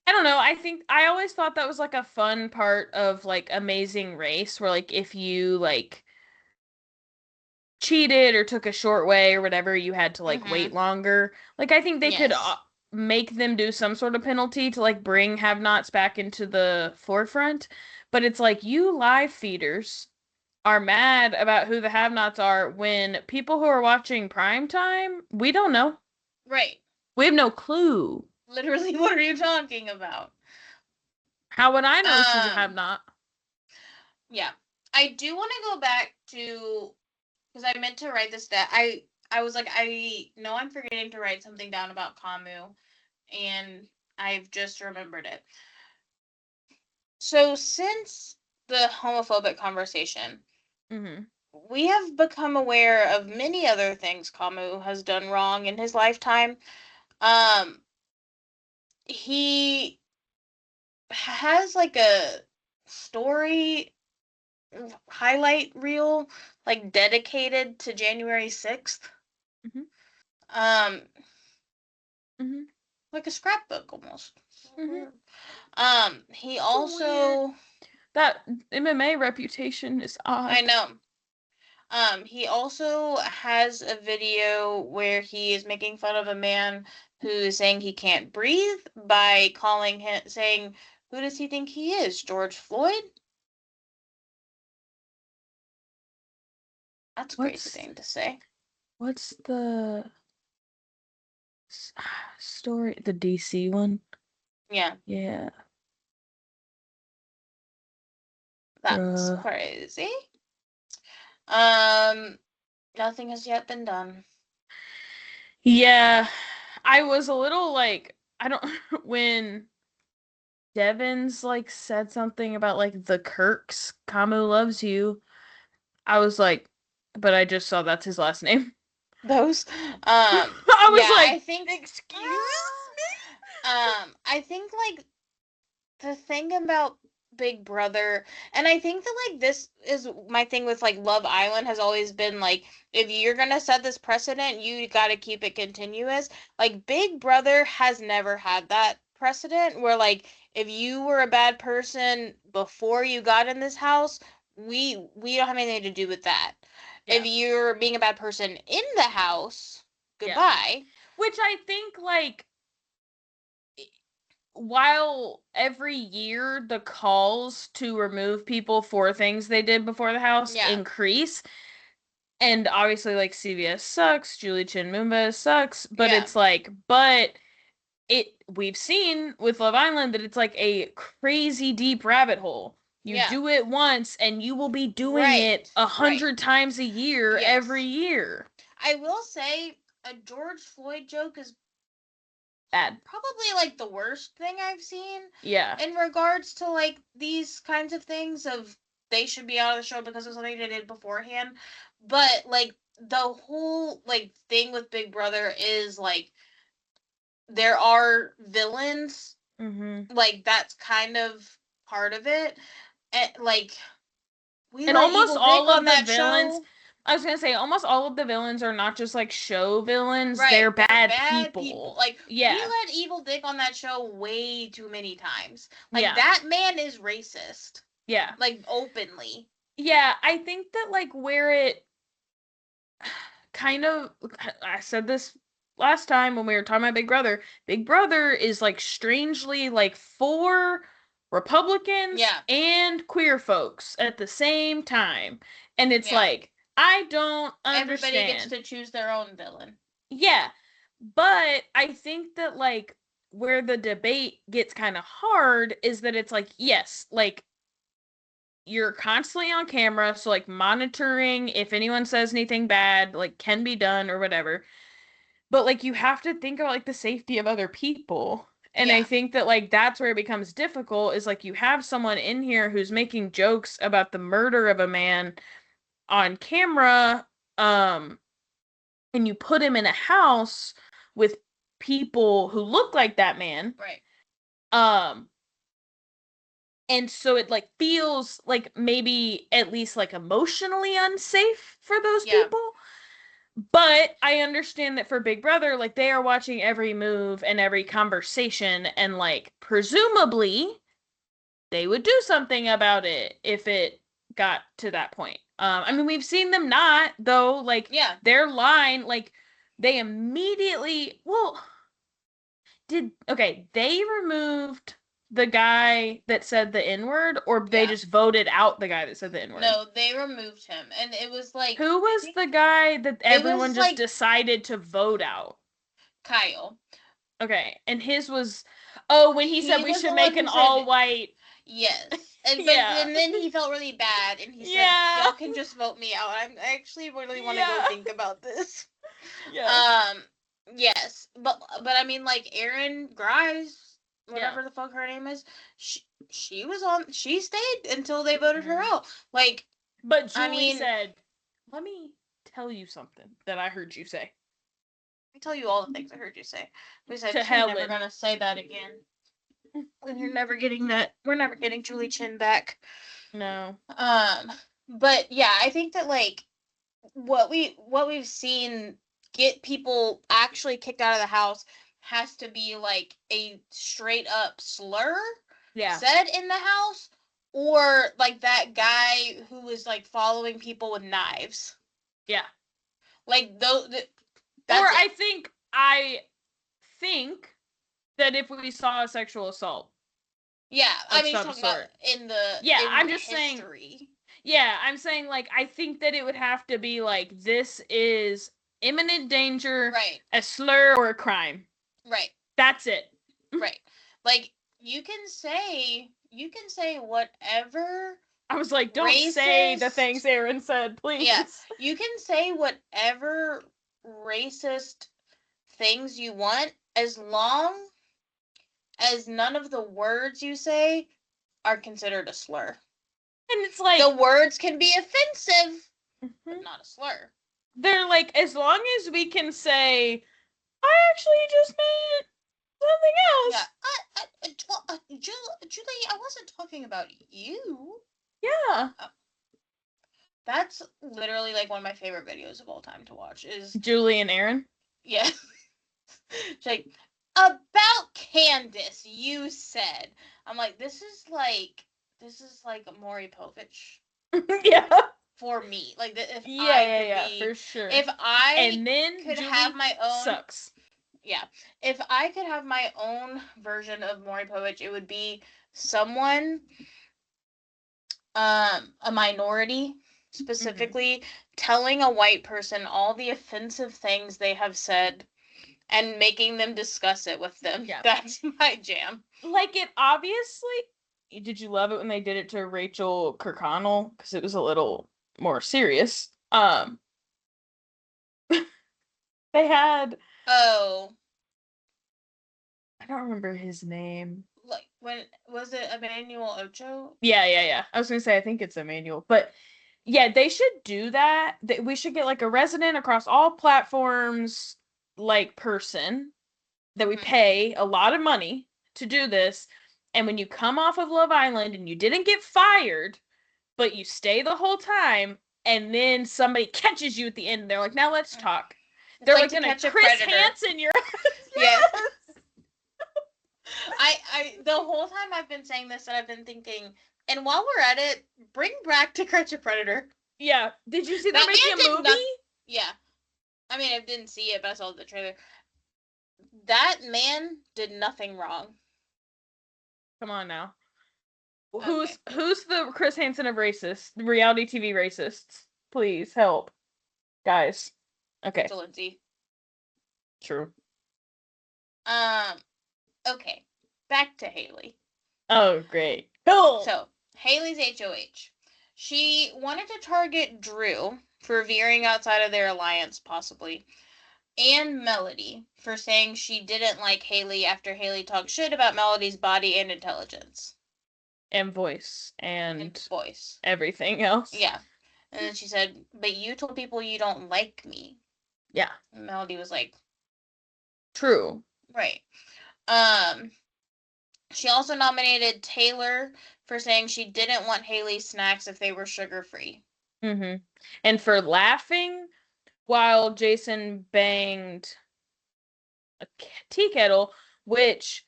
I don't know, I always thought that was like a fun part of like Amazing Race where like if you like cheated or took a short way or whatever, you had to like wait longer. Like I think they could make them do some sort of penalty to like bring have-nots back into the forefront, but it's like you live feeders are mad about who the have-nots are when people who are watching primetime, we don't know. Right. We have no clue. Literally, what are you talking about? How would I know she's a have-not? Yeah. I do want to go back to, because I meant to write this down. I was like, I know I'm forgetting to write something down about Kamu, and I've just remembered it. So since the homophobic conversation, we have become aware of many other things Kamu has done wrong in his lifetime. He has like a story highlight reel like dedicated to January 6th. Like a scrapbook almost. He also that MMA reputation is odd. I know. He also has a video where he is making fun of a man who is saying he can't breathe by calling him, saying, who does he think he is, George Floyd? That's a crazy thing to say. What's the story? The DC one? Yeah. Yeah. That's crazy. Nothing has yet been done. Yeah. I was a little like, I don't, when Devins like said something about like the Kirks, Kamu loves you, I was like, but I just saw that's his last name. Those I was like, I think, excuse me. I think like the thing about Big Brother, and I think that like this is my thing with like Love Island has always been like, if you're gonna set this precedent, you gotta keep it continuous. Like Big Brother has never had that precedent where like if you were a bad person before you got in this house, we don't have anything to do with that. Yeah. If you're being a bad person in the house, goodbye. Yeah. Which I think like while every year the calls to remove people for things they did before the house increase, and obviously like CVS sucks, Julie Chen Moonves sucks, but it's like, we've seen with Love Island that it's like a crazy deep rabbit hole. You do it once and you will be doing it 100 times a year every year. I will say a George Floyd joke is bad. Probably like the worst thing I've seen. Yeah. In regards to like these kinds of things of they should be out of the show because of something they did beforehand. But like the whole like thing with Big Brother is like there are villains, Mm-hmm. like that's kind of part of it. And like we And let almost Evil Dick all on of the that villains, show. I was gonna say, almost all of the villains are not just like show villains, they're Right, they're bad bad people. people. Like we Yeah. let Evil Dick on that show way too many times. Like Yeah. that man is racist, Yeah. like openly. Yeah, I think that like where it kind of, I said this last time when we were talking about Big Brother. Big Brother is like strangely like for Republicans Yeah. and queer folks at the same time. And it's Yeah. like, I don't Everybody gets understand. to choose their own villain. Yeah. But I think that like where the debate gets kind of hard is that it's like, yes, like you're constantly on camera, so like monitoring if anyone says anything bad, like can be done or whatever. But like you have to think about like the safety of other people. And I Yeah. think that like that's where it becomes difficult is like you have someone in here who's making jokes about the murder of a man on camera, and you put him in a house with people who look like that man. Right. Um and so it like feels like maybe at least like emotionally unsafe for those Yeah. people. But I understand that for Big Brother, like they are watching every move and every conversation, and like presumably they would do something about it if it got to that point. I mean, we've seen them not though. Like Yeah. their line, like they immediately. Well, they removed the guy that said the N-word, or they Yeah. just voted out the guy that said the N-word? No, they removed him, and it was like Who was the guy that everyone just like decided to vote out? Kyle. Okay, and his was, oh, when he said we was should the make one an who said all white. yes, and Yeah. and then he felt really bad, and he said, Yeah. "Y'all can just vote me out. I actually really want to Yeah. go think about this." Yeah. Yes, but I mean, like Erin Grimes, whatever Yeah. the fuck her name is, she was on. She stayed until they voted her out. Like, But I Julie mean, said, "Let me tell you something that I heard you say." I tell you all the things I heard you say. We said To she's never Helen. gonna say that again. And you're never getting that. We're never getting Julie Chin back. No. But yeah, I think that like what we've seen get people actually kicked out of the house has to be like a straight up slur Yeah. said in the house, or like that guy who was like following people with knives. Yeah. Like those. Or I think that if we saw a sexual assault. Yeah, I mean, some talking sort. about in the Yeah, in I'm the just history. saying. Yeah, I'm saying like I think that it would have to be like this is imminent danger, Right. a slur or a crime. Right. That's it. Right. Like you can say whatever. I was like, don't say the things Aaron said, please. Yeah, you can say whatever racist things you want as long as none of the words you say are considered a slur. And it's like the words can be offensive, but not a slur. They're like, as long as we can say, I actually just meant something else. Yeah, Julie, I wasn't talking about you. Yeah. That's literally like one of my favorite videos of all time to watch. Is Julie and Aaron. Yeah. She's like, about Candace, you said. I'm like, this is like Maury Povich. Yeah. For me, like if yeah, for sure. If I and then could Julie have my own sucks. Yeah, if I could have my own version of Maury Povich, it would be someone, a minority specifically, telling a white person all the offensive things they have said and making them discuss it with them. Yeah. That's my jam. Like it obviously. Did you love it when they did it to Rachel Kirkconnell? Because it was a little more serious. They had. Oh. I don't remember his name. Like when was it Emmanuel Ocho? Yeah. I was gonna say I think it's Emmanuel, but Yeah, they should do that. We should get like a resident across all platforms, like person that we Mhm. pay a lot of money to do this. And when you come off of Love Island and you didn't get fired, but you stay the whole time, and then somebody catches you at the end, and they're like, "Now let's talk." It's They're like like To gonna Catch a Chris Predator. Hansen your Yeah. I the whole time I've been saying this and I've been thinking, and while we're at it, bring back To Catch a Predator. Yeah. Did you see they're That making man a did movie? Yeah. I mean, I didn't see it, but I saw the trailer. That man did nothing wrong. Come on now. Okay. Who's the Chris Hansen of racists? Reality TV racists. Please help. Guys. Okay. To Lindsay. True. Okay. Back to Haley. Oh, great. Cool. So, Haley's HOH. She wanted to target Drew for veering outside of their alliance, possibly, and Melody for saying she didn't like Haley after Haley talked shit about Melody's body and intelligence. And voice. And voice. everything else. Yeah. And then she said, "But you told people you don't like me." Yeah. And Melody was like, True. right. She also nominated Taylor for saying she didn't want Haley's snacks if they were sugar-free. Mm-hmm. And for laughing while Jason banged a tea kettle, which,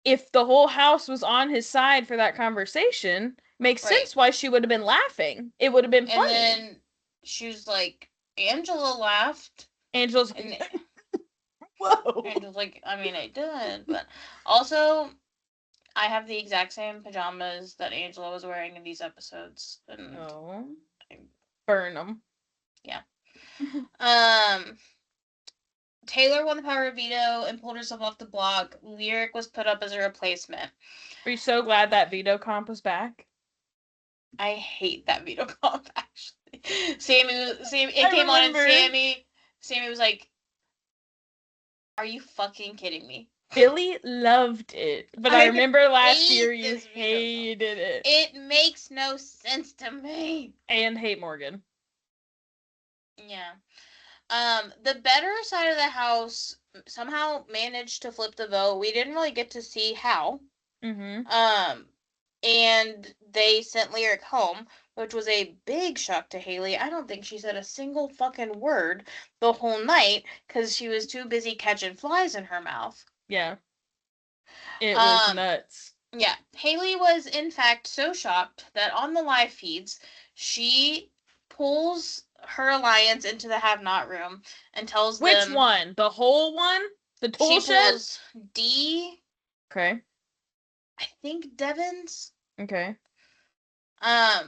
if the whole house was on his side for that conversation, makes Right. sense why she would have been laughing. It would have been funny. And then she was like, Angela laughed. Angela's And whoa. Angela's like, I mean, I did. But also, I have the exact same pajamas that Angela was wearing in these episodes. And Oh. Burn them. Yeah. Taylor won the power veto and pulled herself off the block. Lyric was put up as a replacement. Are you so glad that veto comp was back? I hate that veto comp, actually. It came on and Sammy was like, "Are you fucking kidding me?" Billy loved it, but I remember last year you this veto comp. hated it. It makes no sense to me. And hate Morgan. Yeah. The better side of the house somehow managed to flip the vote. We didn't really get to see how. Mm-hmm. And they sent Lyric home, which was a big shock to Haley. I don't think she said a single fucking word the whole night because she was too busy catching flies in her mouth. Yeah. It was nuts. Yeah. Haley was, in fact, so shocked that on the live feeds, she pulls her alliance into the have-not room and tells them... Which one? The whole one? The tool she shed? pulls D... Okay. I think Devon's. Okay. I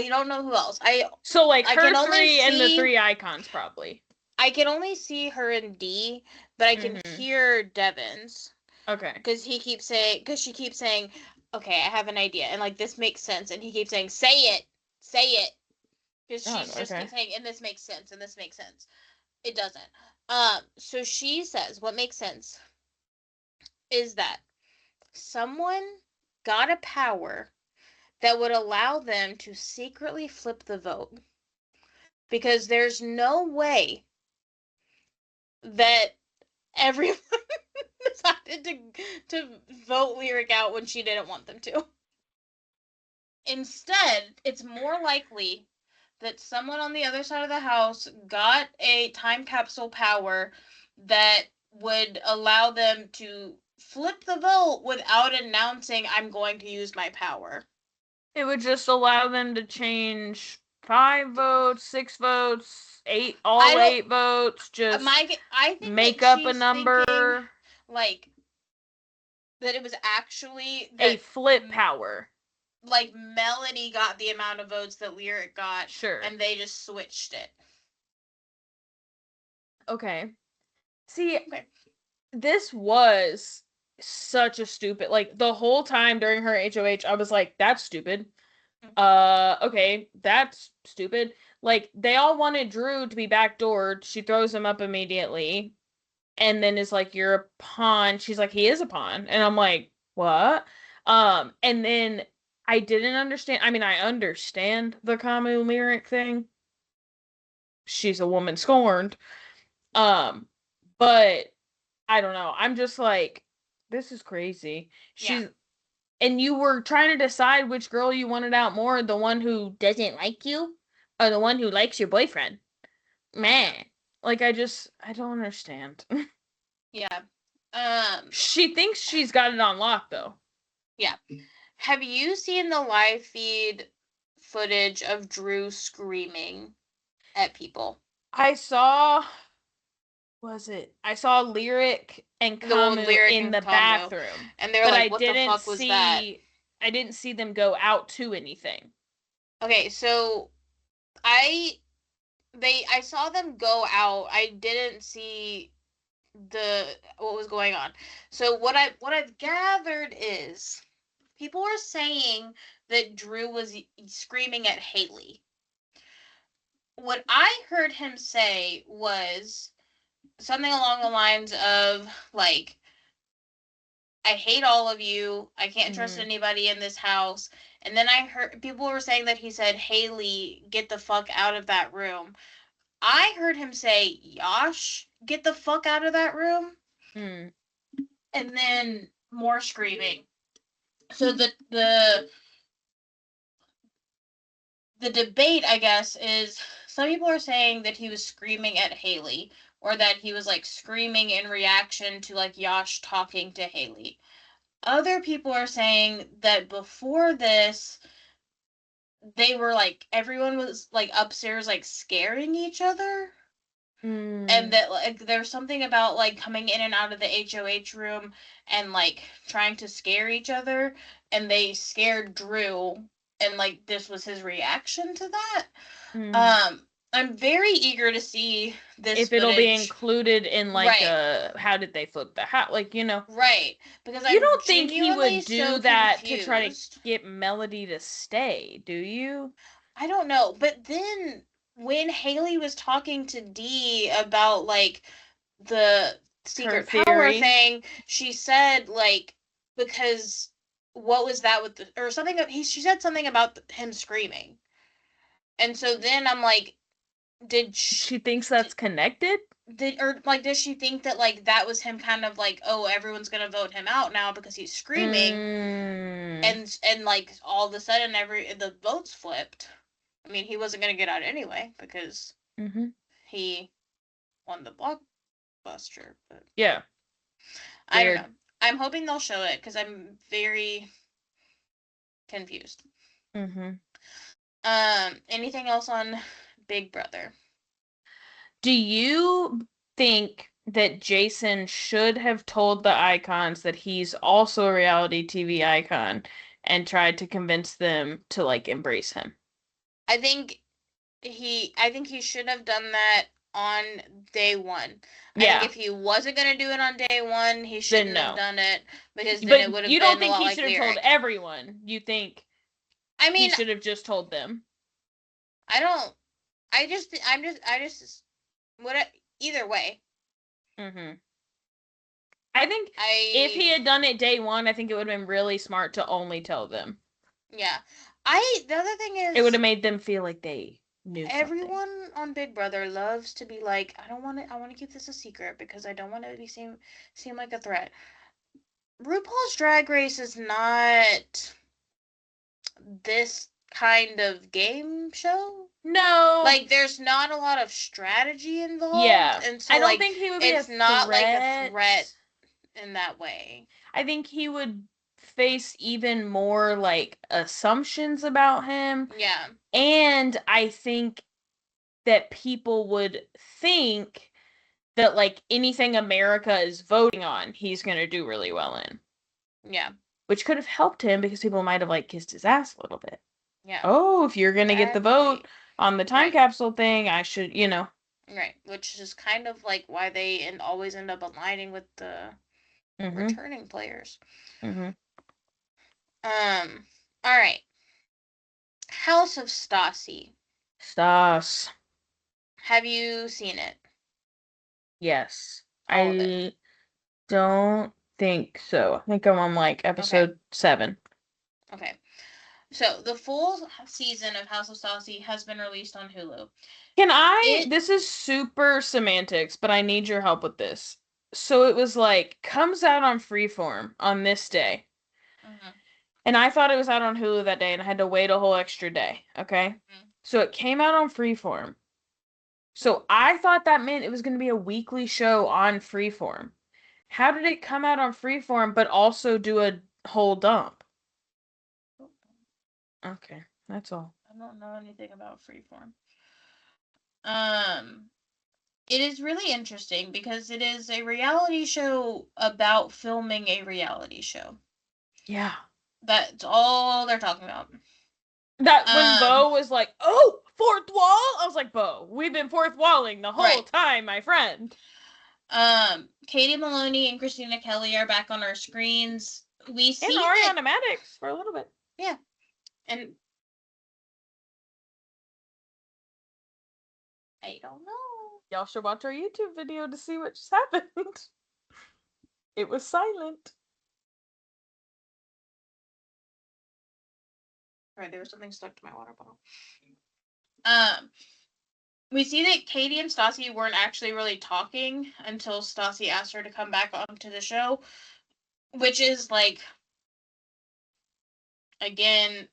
don't know who else. So like I her can only three and the see- 3 icons probably. I can only see her in D, but I can hear Devon's. Okay. Because she keeps saying, "Okay, I have an idea," and like this makes sense, and he keeps saying, "Say it, say it," because she's just keeps saying, "And this makes sense, and this makes sense." It doesn't. So she says, what makes sense is that someone got a power that would allow them to secretly flip the vote. Because there's no way that everyone decided to vote Lyric out when she didn't want them to. Instead, it's more likely that someone on the other side of the house got a time capsule power that would allow them to flip the vote without announcing, "I'm going to use my power." It would just allow them to change 5 votes, 6 votes, 8 votes, just I think make up a number. Thinking, like, that it was actually a flip power. Like, Melody got the amount of votes that Lyric got. Sure. And they just switched it. Okay. See, this was such a stupid, like, the whole time during her HOH, I was like, that's stupid. Okay, that's stupid. Like, they all wanted Drew to be backdoored. She throws him up immediately. And then is like, "You're a pawn." She's like, "He is a pawn." And I'm like, what? And then I didn't understand. I mean, I understand the Camus lyric thing. She's a woman scorned. But I don't know. I'm just like, this is crazy. Yeah. And you were trying to decide which girl you wanted out more, the one who doesn't like you or the one who likes your boyfriend. Man. Like, I don't understand. Yeah. She thinks she's got it on lock, though. Yeah. Have you seen the live feed footage of Drew screaming at people? I saw Lyric and The one Camus Lyric in and the Camus. bathroom. And they're But like, I what the didn't fuck was that? I didn't see them go out to anything. Okay, so I saw them go out. I didn't see what was going on. So what I've gathered is people are saying that Drew was screaming at Haley. What I heard him say was something along the lines of like, I hate all of you. I can't trust anybody in this house. And then I heard people were saying that he said, Haley, get the fuck out of that room. I heard him say, Yash, get the fuck out of that room. Mm. And then more screaming. So the debate, I guess, is some people are saying that he was screaming at Haley, or that he was like screaming in reaction to like Yash talking to Haley. Other people are saying that before this, they were like, everyone was like upstairs like scaring each other. And that like there's something about like coming in and out of the HOH room and like trying to scare each other, and they scared Drew, and like this was his reaction to that. I'm very eager to see this if it'll be footage. included in like Right. how did they flip the hat, like, you know. Right, because You I'm don't think he genuinely would do so that to try to confused. get Melody to stay, do you? I don't know, but then when Haley was talking to Dee about like the Her secret power theory. thing, she said like, because what was that with the, or something, she said something about him screaming. And so then I'm like, did She thinks that's connected? or like does she think that like that was him kind of like, oh, everyone's gonna vote him out now because he's screaming, and like all of a sudden the votes flipped. I mean, he wasn't gonna get out anyway because he won the blockbuster, but Yeah. I don't know. I'm hoping they'll show it because I'm very confused. Anything else on Big Brother? Do you think that Jason should have told the icons that he's also a reality TV icon and tried to convince them to like embrace him? I think he should have done that on day one. I think if he wasn't gonna do it on day one, he shouldn't have done it, because then it would have you been don't think a lot he like should have Lyric. told everyone? You think I mean, he should have just told them? I don't. I just. What? Either way. I think if he had done it day one, I think it would have been really smart to only tell them. Yeah. The other thing is, it would have made them feel like they knew everyone something. on Big Brother loves to be like, I want to keep this a secret because I don't want to be seem like a threat. RuPaul's Drag Race is not this kind of game show. No. Like, there's not a lot of strategy involved. Yeah. And so, I don't think he would be it's not like a threat threat in that way. I think he would face even more like assumptions about him. Yeah. And I think that people would think that like anything America is voting on, he's going to do really well in. Yeah. Which could have helped him because people might have like kissed his ass a little bit. Yeah. Oh, if you're going to get the vote on the time capsule thing, I should, you know. Right, which is kind of like why they always end up aligning with the returning players. All right. House of Stassi. Stas. Have you seen it? Yes. I don't think so. I think I'm on like episode 7. Okay. So the full season of House of Stassi has been released on Hulu. This is super semantics, but I need your help with this. So it was like, comes out on Freeform on this day. Mhm. And I thought it was out on Hulu that day and I had to wait a whole extra day. Okay. So it came out on Freeform. So I thought that meant it was going to be a weekly show on Freeform. How did it come out on Freeform but also do a whole dump? Okay, that's all. I don't know anything about Freeform. It is really interesting because it is a reality show about filming a reality show. Yeah. That's all they're talking about. That when Bo was like, "Oh, fourth wall," I was like, "Bo, we've been fourth walling the whole time, my friend." Katie Maloney and Christina Kelly are back on our screens. We see and Ariana Madix for a little bit. Yeah, and I don't know. Y'all should watch our YouTube video to see what just happened. It was silent. Right, there was something stuck to my water bottle. We see that Katie and Stassi weren't actually really talking until Stassi asked her to come back onto the show, which is like, again,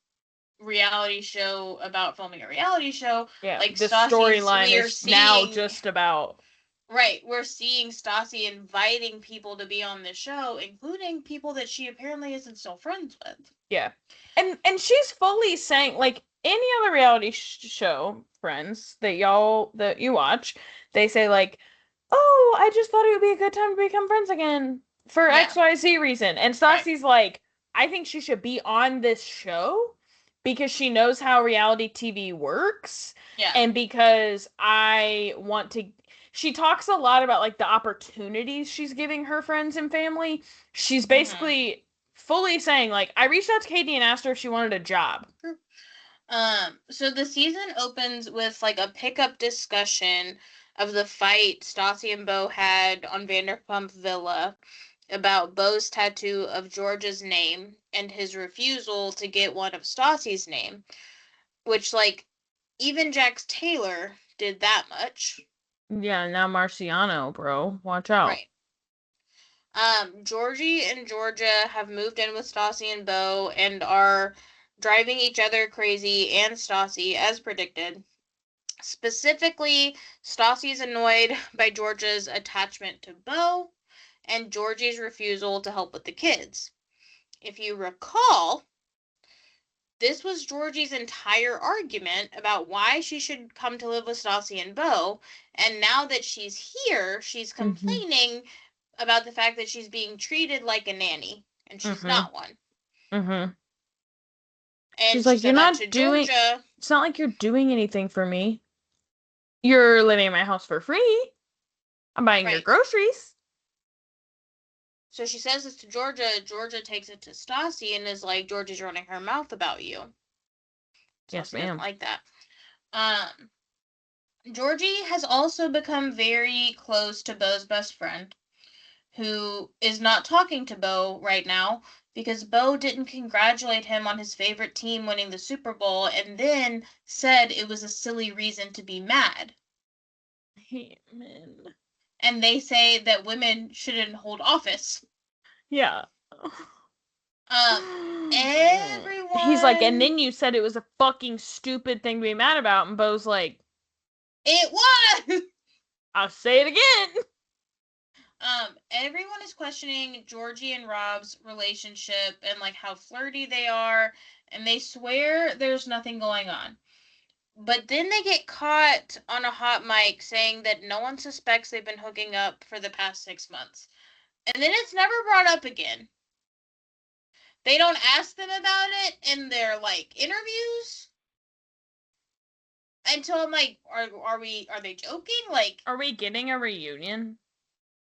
reality show about filming a reality show. Yeah, like the storyline is now just about. Right, we're seeing Stassi inviting people to be on the show, including people that she apparently isn't still friends with. Yeah, and she's fully saying, like any other reality show, Friends, that you watch, they say like, "Oh, I just thought it would be a good time to become friends again for XYZ reason," and Stassi's like, "I think she should be on this show because she knows how reality TV works, and because I want to." She talks a lot about like the opportunities she's giving her friends and family. She's basically fully saying like, I reached out to Katie and asked her if she wanted a job. So the season opens with like a pickup discussion of the fight Stassi and Bo had on Vanderpump Villa about Bo's tattoo of George's name and his refusal to get one of Stassi's name, which like even Jax Taylor did that much. Yeah, now Marciano, bro. Watch out. Right. Georgie and Georgia have moved in with Stassi and Bo and are driving each other crazy and Stassi, as predicted. Specifically, Stassi is annoyed by Georgia's attachment to Bo and Georgie's refusal to help with the kids. If you recall, this was Georgie's entire argument about why she should come to live with Stassi and Bo, and now that she's here, she's complaining about the fact that she's being treated like a nanny, and she's not one. And she's like, "You're not doing. Georgia, it's not like you're doing anything for me. You're living in my house for free. I'm buying your groceries." So she says this to Georgia. Georgia takes it to Stassi and is like, "Georgia's running her mouth about you." Yes, ma'am. Like that. Georgie has also become very close to Bo's best friend, who is not talking to Bo right now because Bo didn't congratulate him on his favorite team winning the Super Bowl and then said it was a silly reason to be mad. Men. And they say that women shouldn't hold office. Yeah. Everyone. He's like, "And then you said it was a fucking stupid thing to be mad about," and Bo's like, "It was." I'll say it again. Everyone is questioning Georgie and Rob's relationship and like how flirty they are, and they swear there's nothing going on. But then they get caught on a hot mic saying that no one suspects they've been hooking up for the past 6 months. And then it's never brought up again. They don't ask them about it in their like interviews. Until I'm like, are they joking? Like, are we getting a reunion?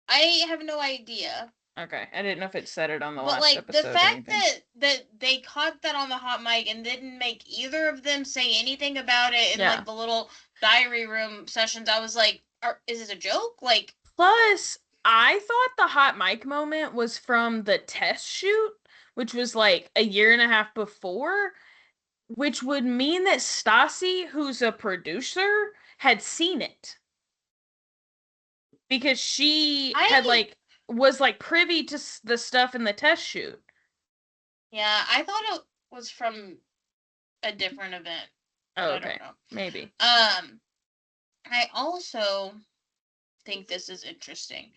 I have no idea. Okay, I didn't know if it said it on the last episode. But like the fact that they caught that on the hot mic and didn't make either of them say anything about it in like the little diary room sessions, I was like, is this a joke? Like, plus, I thought the hot mic moment was from the test shoot, which was like a year and a half before. Which would mean that Stassi, who's a producer, had seen it. Because she had I was privy to the stuff in the test shoot. Yeah, I thought it was from a different event, but Oh, I okay. don't know. Maybe. I also think this is interesting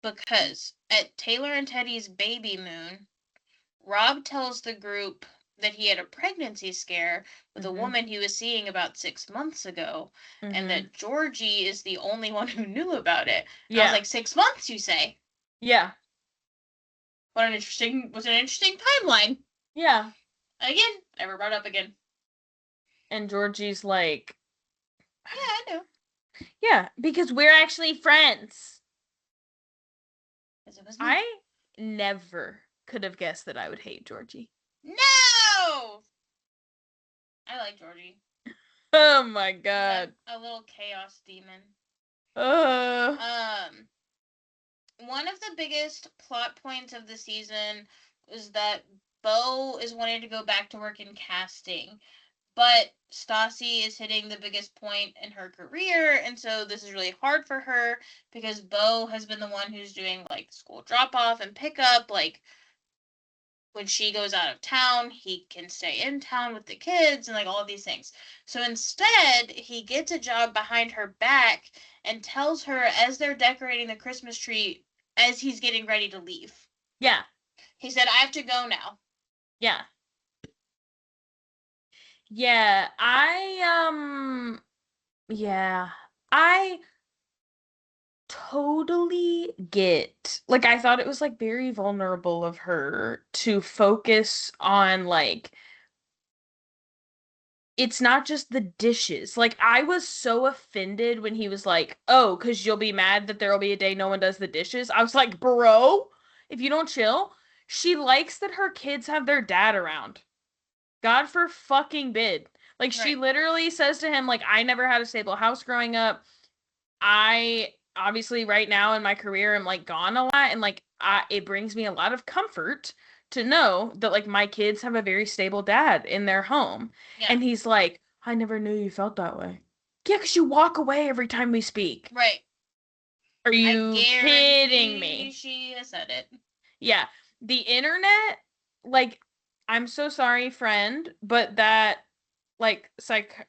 because at Taylor and Teddy's baby moon, Rob tells the group that he had a pregnancy scare with a woman he was seeing about 6 months ago, and that Georgie is the only one who knew about it. And I was Yeah. like, 6 months, you say? Yeah. Was an interesting timeline. Yeah. Again, never brought up again. And Georgie's like, Yeah, I know. yeah, because we're actually friends. 'Cause it was me. I never could have guessed that I would hate Georgie. No! I like Georgie. Oh my god. A little chaos demon. Uh, One of the biggest plot points of the season is that Bo is wanting to go back to work in casting, but Stassi is hitting the biggest point in her career, and so this is really hard for her because Bo has been the one who's doing like school drop off and pickup. Like when she goes out of town, he can stay in town with the kids and like all of these things. So instead, he gets a job behind her back and tells her as they're decorating the Christmas tree as he's getting ready to leave. yeah. He said, I have to go now. Yeah. Yeah, yeah. I totally get. I thought it was very vulnerable of her to focus on it's not just the dishes. I was so offended when he was like, "Oh, cuz you'll be mad that there'll be a day no one does the dishes." I was like, "Bro, if you don't chill." She likes that her kids have their dad around. God for fucking bid. She Right. literally says to him, I never had a stable house growing up. I obviously right now in my career am gone a lot, and it brings me a lot of comfort to know that my kids have a very stable dad in their home. Yeah. And he's like, I never knew you felt that way. Yeah, because you walk away every time we speak. Right. Are you I kidding me? She has said it. Yeah. The internet, I'm so sorry, friend, but that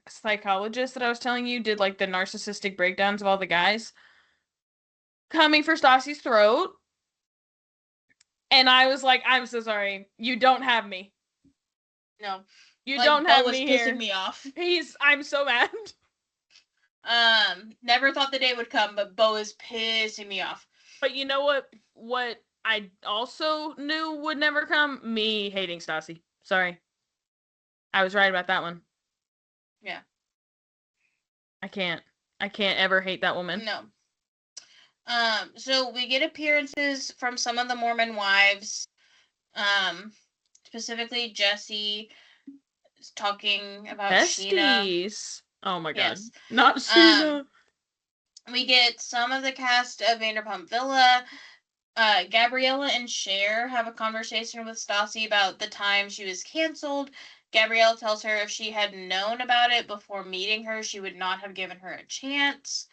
psychologist that I was telling you did the narcissistic breakdowns of all the guys coming for Stassi's throat. And I was like, I'm so sorry. You don't have me. No. You don't have Bo was me pissing here. me off. I'm so mad. Never thought the day would come, but Bo is pissing me off. But you know what I also knew would never come? Me hating Stassi. Sorry. I was right about that one. Yeah. I can't ever hate that woman. No. So we get appearances from some of the Mormon wives. Specifically Jesse is talking about Sheena. Besties. Oh my god. Yes. Not Sheena. We get some of the cast of Vanderpump Villa. Gabriella and Cher have a conversation with Stassi about the time she was canceled. Gabrielle tells her if she had known about it before meeting her, she would not have given her a chance.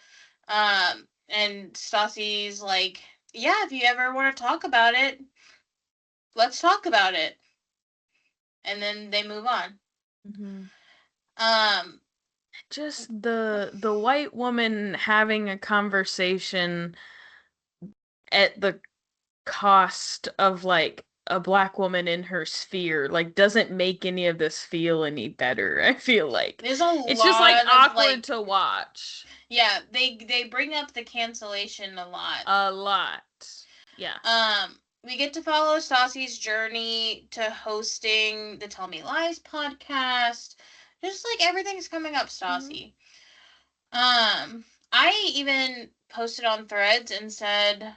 And Stassi's like, yeah, if you ever want to talk about it, let's talk about it. And then they move on. Mm-hmm. Just the white woman having a conversation at the cost of a black woman in her sphere doesn't make any of this feel any better. I feel like it's just awkward to watch. Yeah, they bring up the cancellation a lot. Yeah. We get to follow Stassi's journey to hosting the Tell Me Lies podcast. Just everything's coming up, Stassi. Mm-hmm. I even posted on Threads and said,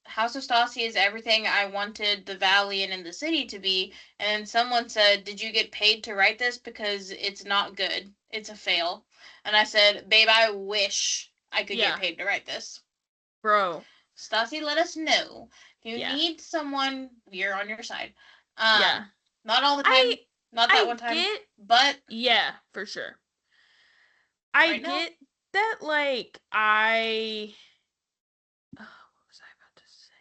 House of Stassi is everything I wanted the Valley and in the city to be. And someone said, did you get paid to write this? Because it's not good. It's a fail. And I said, babe, I wish I could get paid to write this. Bro. Stassi, let us know. If you need someone, we're on your side. Yeah. Not all the time. Not that I one time, get, but yeah, for sure. I right now, get that, like, what was I about to say?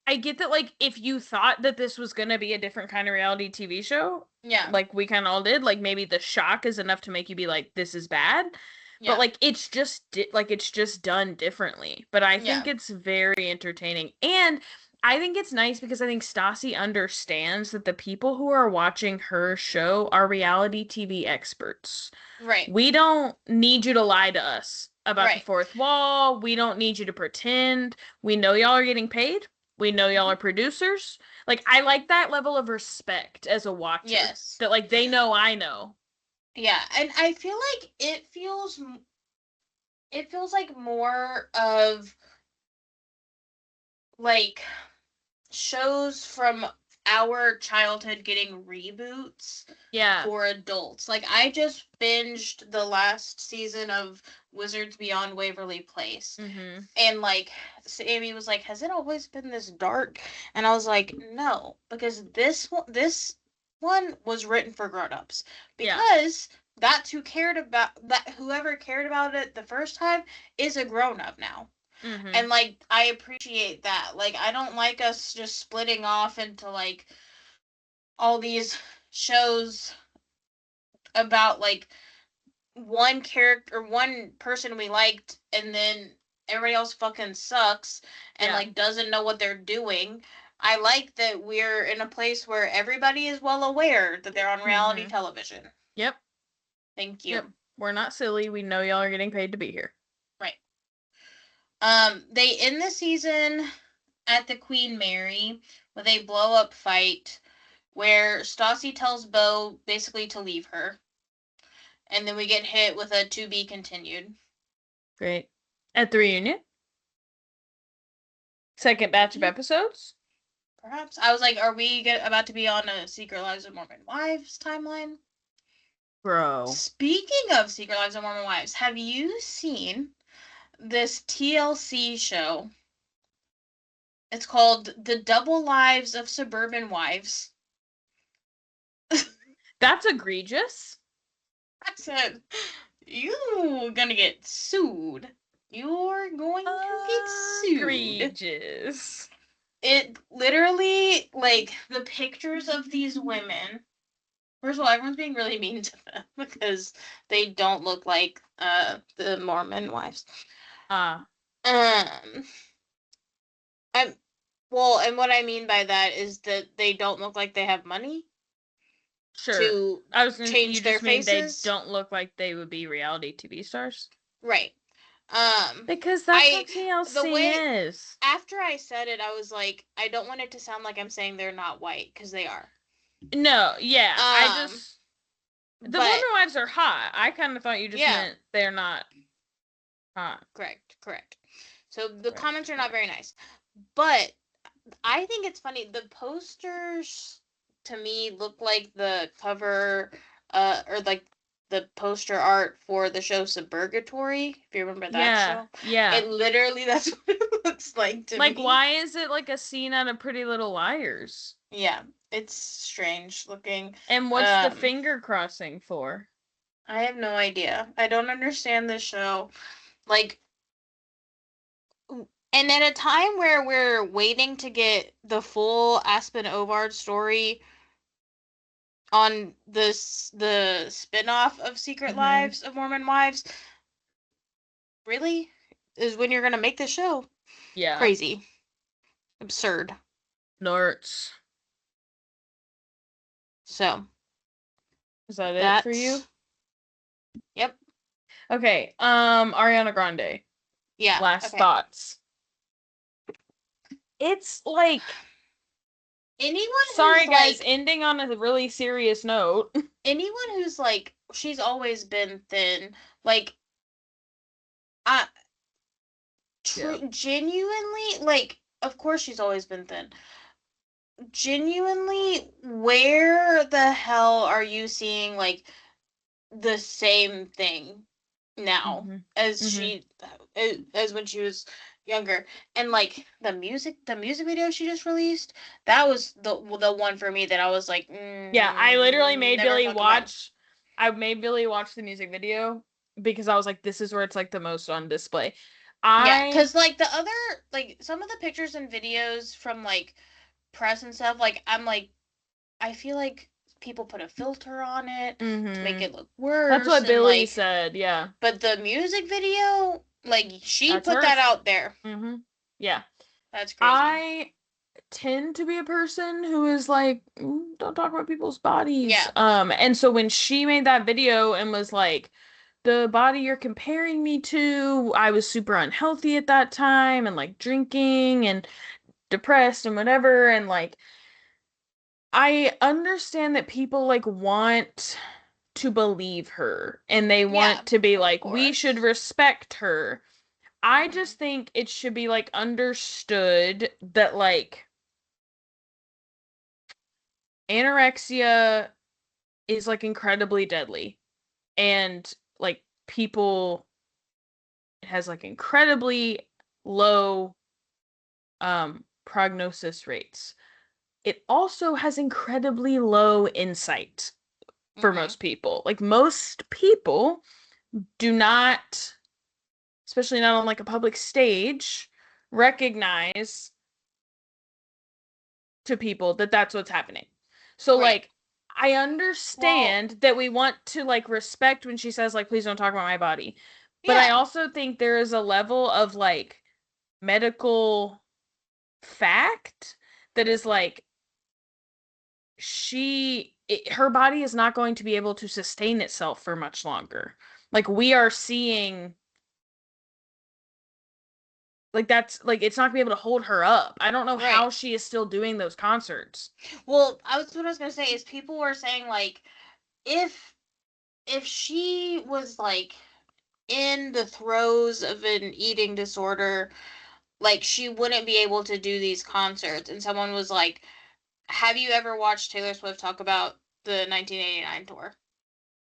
I get that, like, if you thought that this was gonna be a different kind of reality TV show, yeah, like we kind of all did, like maybe the shock is enough to make you be like, "This is bad," but yeah, like it's just done differently. But I yeah, think it's very entertaining, and I think it's nice because I think Stassi understands that the people who are watching her show are reality TV experts. right, We don't need you to lie to us about the right. fourth wall. We don't need you to pretend. We know y'all are getting paid. We know y'all Mhm. are producers. Like, I like that level of respect as a watcher. Yes, That, like, they know I know. yeah, and I feel like it feels like more of like shows from our childhood getting reboots Yeah. for adults. Like I just binged the last season of Wizards Beyond Waverly Place. Mm-hmm. And like Amy was like, "Has it always been this dark?" And I was like, "No, because this one was written for grown-ups. Yeah. Because that's whoever cared about it the first time is a grown-up now." Mm-hmm. And like I appreciate that. Like I don't like us just splitting off into like all these shows about like one character, one person we liked, and then everybody else fucking sucks and Yeah. like doesn't know what they're doing. I like that we're in a place where everybody is well aware that they're on reality Mm-hmm. television. Yep. Thank you. Yep. We're not silly. We know y'all are getting paid to be here. Right. They end the season at the Queen Mary with a blow up fight where Stassi tells Bo basically to leave her. And then we get hit with a to be continued. Great. At the reunion? Second batch of Maybe? episodes? Perhaps. I was like, are we about to be on a Secret Lives of Mormon Wives timeline? Bro. Speaking of Secret Lives of Mormon Wives, have you seen this TLC show? It's called The Double Lives of Suburban Wives. That's egregious. I said, you're gonna get sued. You're going to get sued. Egregious. It literally, like, the pictures of these women. First of all, everyone's being really mean to them because they don't look like the Mormon wives. Ah. Um, I'm well, and what I mean by that is that they don't look like they have money Sure. to I was gonna, you change their just mean they faces. don't look like they would be reality TV stars? Right. Because that's I what TLC the way is. after I said it, I was like, I don't want it to sound like I'm saying they're not white because they are. No, yeah. I Um, just the but Mormon wives are hot. I kind of thought you just yeah, meant they're not hot. correct. So the Right. comments are not very nice, but I think it's funny. The posters to me look like the cover, or like the poster art for the show Suburgatory. If you remember that Yeah, show, yeah. it literally that's what it looks like to Like, me. why is it like a scene out of Pretty Little Liars? Yeah, it's strange looking. And what's the finger crossing for? I have no idea. I don't understand this show. Like, and at a time where we're waiting to get the full Aspen Ovard story on the spin-off of Secret Mhm. Lives of Mormon Wives, really? Is when you're gonna make the show? Yeah. Crazy. Absurd. Norts. So. Is that it for you? Yep. Okay. Ariana Grande. Yeah. Last okay. thoughts. It's like Anyone sorry who's guys, like, ending on a really serious note. anyone who's like, she's always been thin. Like, I genuinely, like, of course she's always been thin. Genuinely, where the hell are you seeing like the same thing now Mhm. as Mhm. she as when she was younger. And like the music video she just released, that was the one for me that I was like, Yeah, I literally made never Billy fucking mind. watch. I made Billy watch the music video because I was like, this is where it's like the most on display. Yeah, I because like the other, like some of the pictures and videos from like press and stuff, like I'm like, I feel like people put a filter on it to make Mhm. it look worse. That's what and Billy like, said. Yeah, but the music video, like she that's put that hers. out there. Mhm. Yeah, That's crazy. I tend to be a person who is like, don't talk about people's bodies. Yeah. And so when she made that video and was like, the body you're comparing me to, I was super unhealthy at that time and like drinking and depressed and whatever, and like I understand that people like want to believe her and they Yeah, want to be of like, we course. should respect her. I Mhm. just think it should be like understood that like anorexia is like incredibly deadly, and like people, it has like incredibly low prognosis rates. It also has incredibly low insight for Mhm. most people. Like most people do not, especially not on like a public stage, recognize to people that that's what's happening. So Right. like I Well, understand that we want to like respect when she says like please don't talk about my body. But I yeah. also think there is a level of like medical fact that is like her body is not going to be able to sustain itself for much longer. Like we are seeing like that's like it's not gonna be able to hold her up. I don't know Right. how she is still doing those concerts. Well, what I was gonna say is people were saying like if she was like in the throes of an eating disorder, like she wouldn't be able to do these concerts. And someone was like, "Have you ever watched Taylor Swift talk about the 1989 tour?"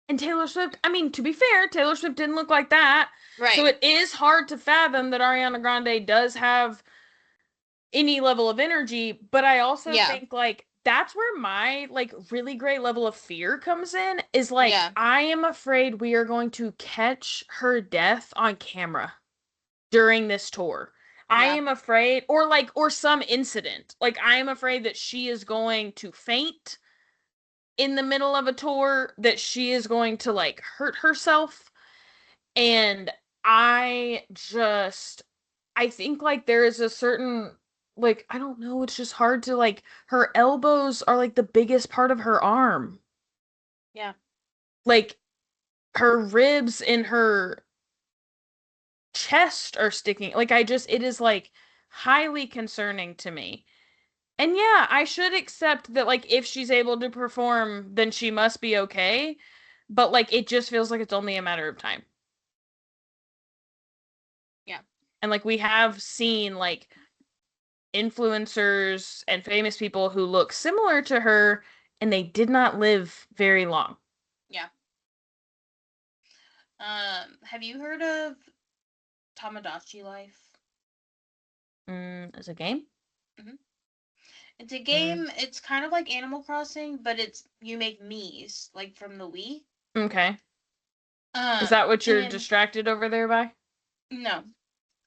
And Taylor Swift, I mean, to be fair, Taylor Swift didn't look like that. So Right. it is hard to fathom that Ariana Grande does have any level of energy, but I also Yeah. think like that's where my like really great level of fear comes in is like Yeah. I am afraid we are going to catch her death on camera during this tour. I Yeah. am afraid or like or some incident. Like I am afraid that she is going to faint in the middle of a tour, that she is going to like hurt herself. And I just I think like there is a certain like I don't know, it's just hard to like her elbows are like the biggest part of her arm. Yeah. Like her ribs in her chest are sticking. Like I just it is like highly concerning to me. And yeah, I should accept that like if she's able to perform, then she must be okay. But like it just feels like it's only a matter of time. Yeah. And like we have seen like influencers and famous people who look similar to her and they did not live very long. Yeah. Have you heard of Tamagotchi Life? As a game? Hmm. It's a Mm, game. It's kind of like Animal Crossing, but it's you make Mii's like from the Wii. okay. Is that what you're And distracted over there by? no,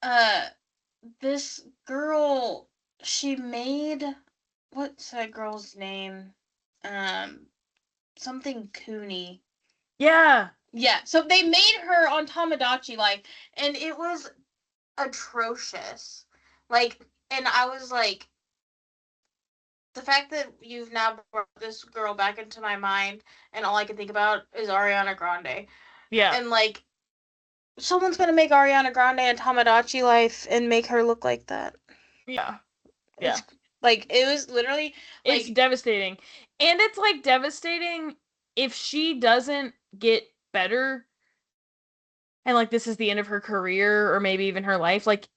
uh, this girl, she made what's that girl's name? Um, something Cooney. Yeah. Yeah, so they made her on Tamagotchi Life, and it was atrocious. Like, and I was like, the fact that you've now brought this girl back into my mind, and all I can think about is Ariana Grande, Yeah. and like, someone's gonna make Ariana Grande and Tamagotchi Life and make her look like that. Yeah. Yeah. It's like it was literally It's like devastating. And it's like devastating if she doesn't get better and like this is the end of her career or maybe even her life. Like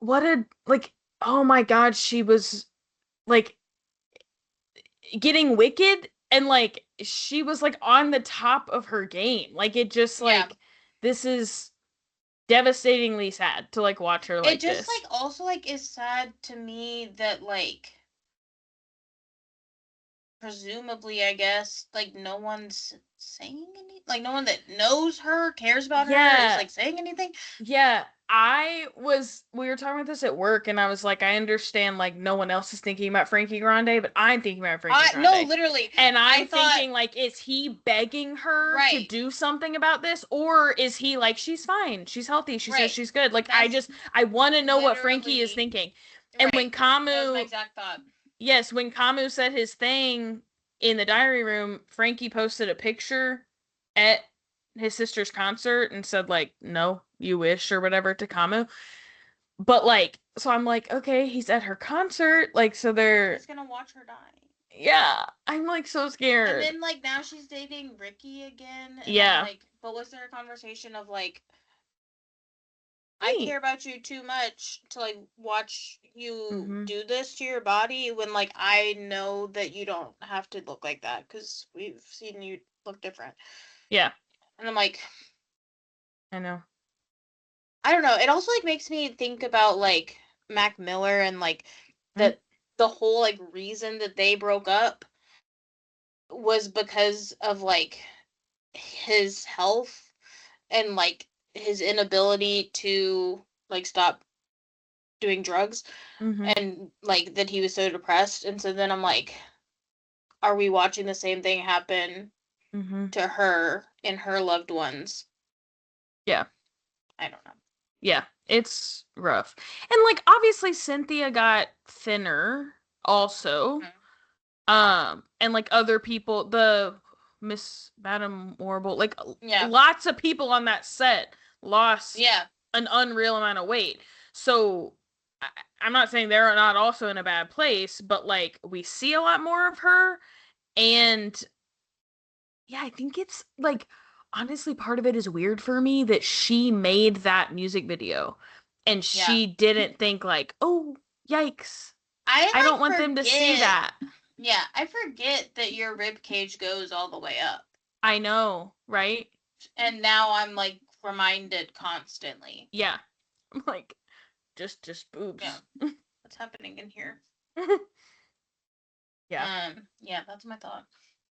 what a like oh my god, she was like getting wicked and like she was like on the top of her game. Like it just yeah, like this is devastatingly sad to like watch her like it just this. like also like is sad to me that like presumably, I guess, like no one's saying anything. Like no one that knows her, cares about her, is like saying anything. Yeah, we were talking about this at work, and I was like, I understand, like, no one else is thinking about Frankie Grande, but I'm thinking about Frankie Grande. No, literally. And I'm thought, thinking, like, is he begging her to Right. do something about this? Or is he like, she's fine, she's healthy, she says Right. she's good. Like, I want to know what Frankie is literally- thinking. And when that was my Camus, exact thought. yes, when Camus said his thing in the diary room, Frankie posted a picture at his sister's concert and said, like, no, you wish, or whatever, to Camus. But like, so I'm like, okay, he's at her concert, like, so they're He's gonna watch her die. yeah, I'm like so scared. And then like now she's dating Ricky again. And Yeah. I'm like, but was there a conversation of like, I care about you too much to like watch you do this to your body when like I know that you don't have to look like that because we've seen you look different. Yeah. And I'm like, I know. I don't know. It also like makes me think about like Mac Miller and like that the whole like reason that they broke up was because of like his health and like his inability to like stop doing drugs and like that he was so depressed. And so then I'm like, are we watching the same thing happen to her and her loved ones? Yeah. I don't know. Yeah, it's rough. And like obviously Cynthia got thinner also. And like other people, the Miss Madam Horrible, like lots of people on that set lost an unreal amount of weight. So I'm not saying they're not also in a bad place, but like we see a lot more of her. And yeah, I think it's like honestly part of it is weird for me that she made that music video and she didn't think like, oh, yikes. I don't want them to see that. Yeah, I forget that your rib cage goes all the way up. I know, right? And now I'm like reminded constantly. Yeah. I'm like, just boobs. Yeah. What's happening in here? Yeah. Yeah, that's my thought.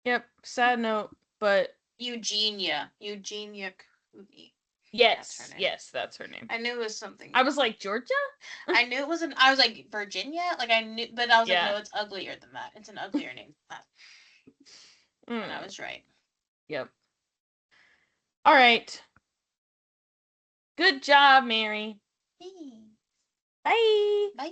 Yep. Sad note, but Eugenia Cooney. Yes, that's her name. I knew it was something. I was like, Georgia? I knew it wasn't. I was like, Virginia? Like, I knew, but I was like, no, it's uglier than that. It's an uglier name than that. And I was right. Yep. All right. Good job, Mary. Hey. Bye. Bye.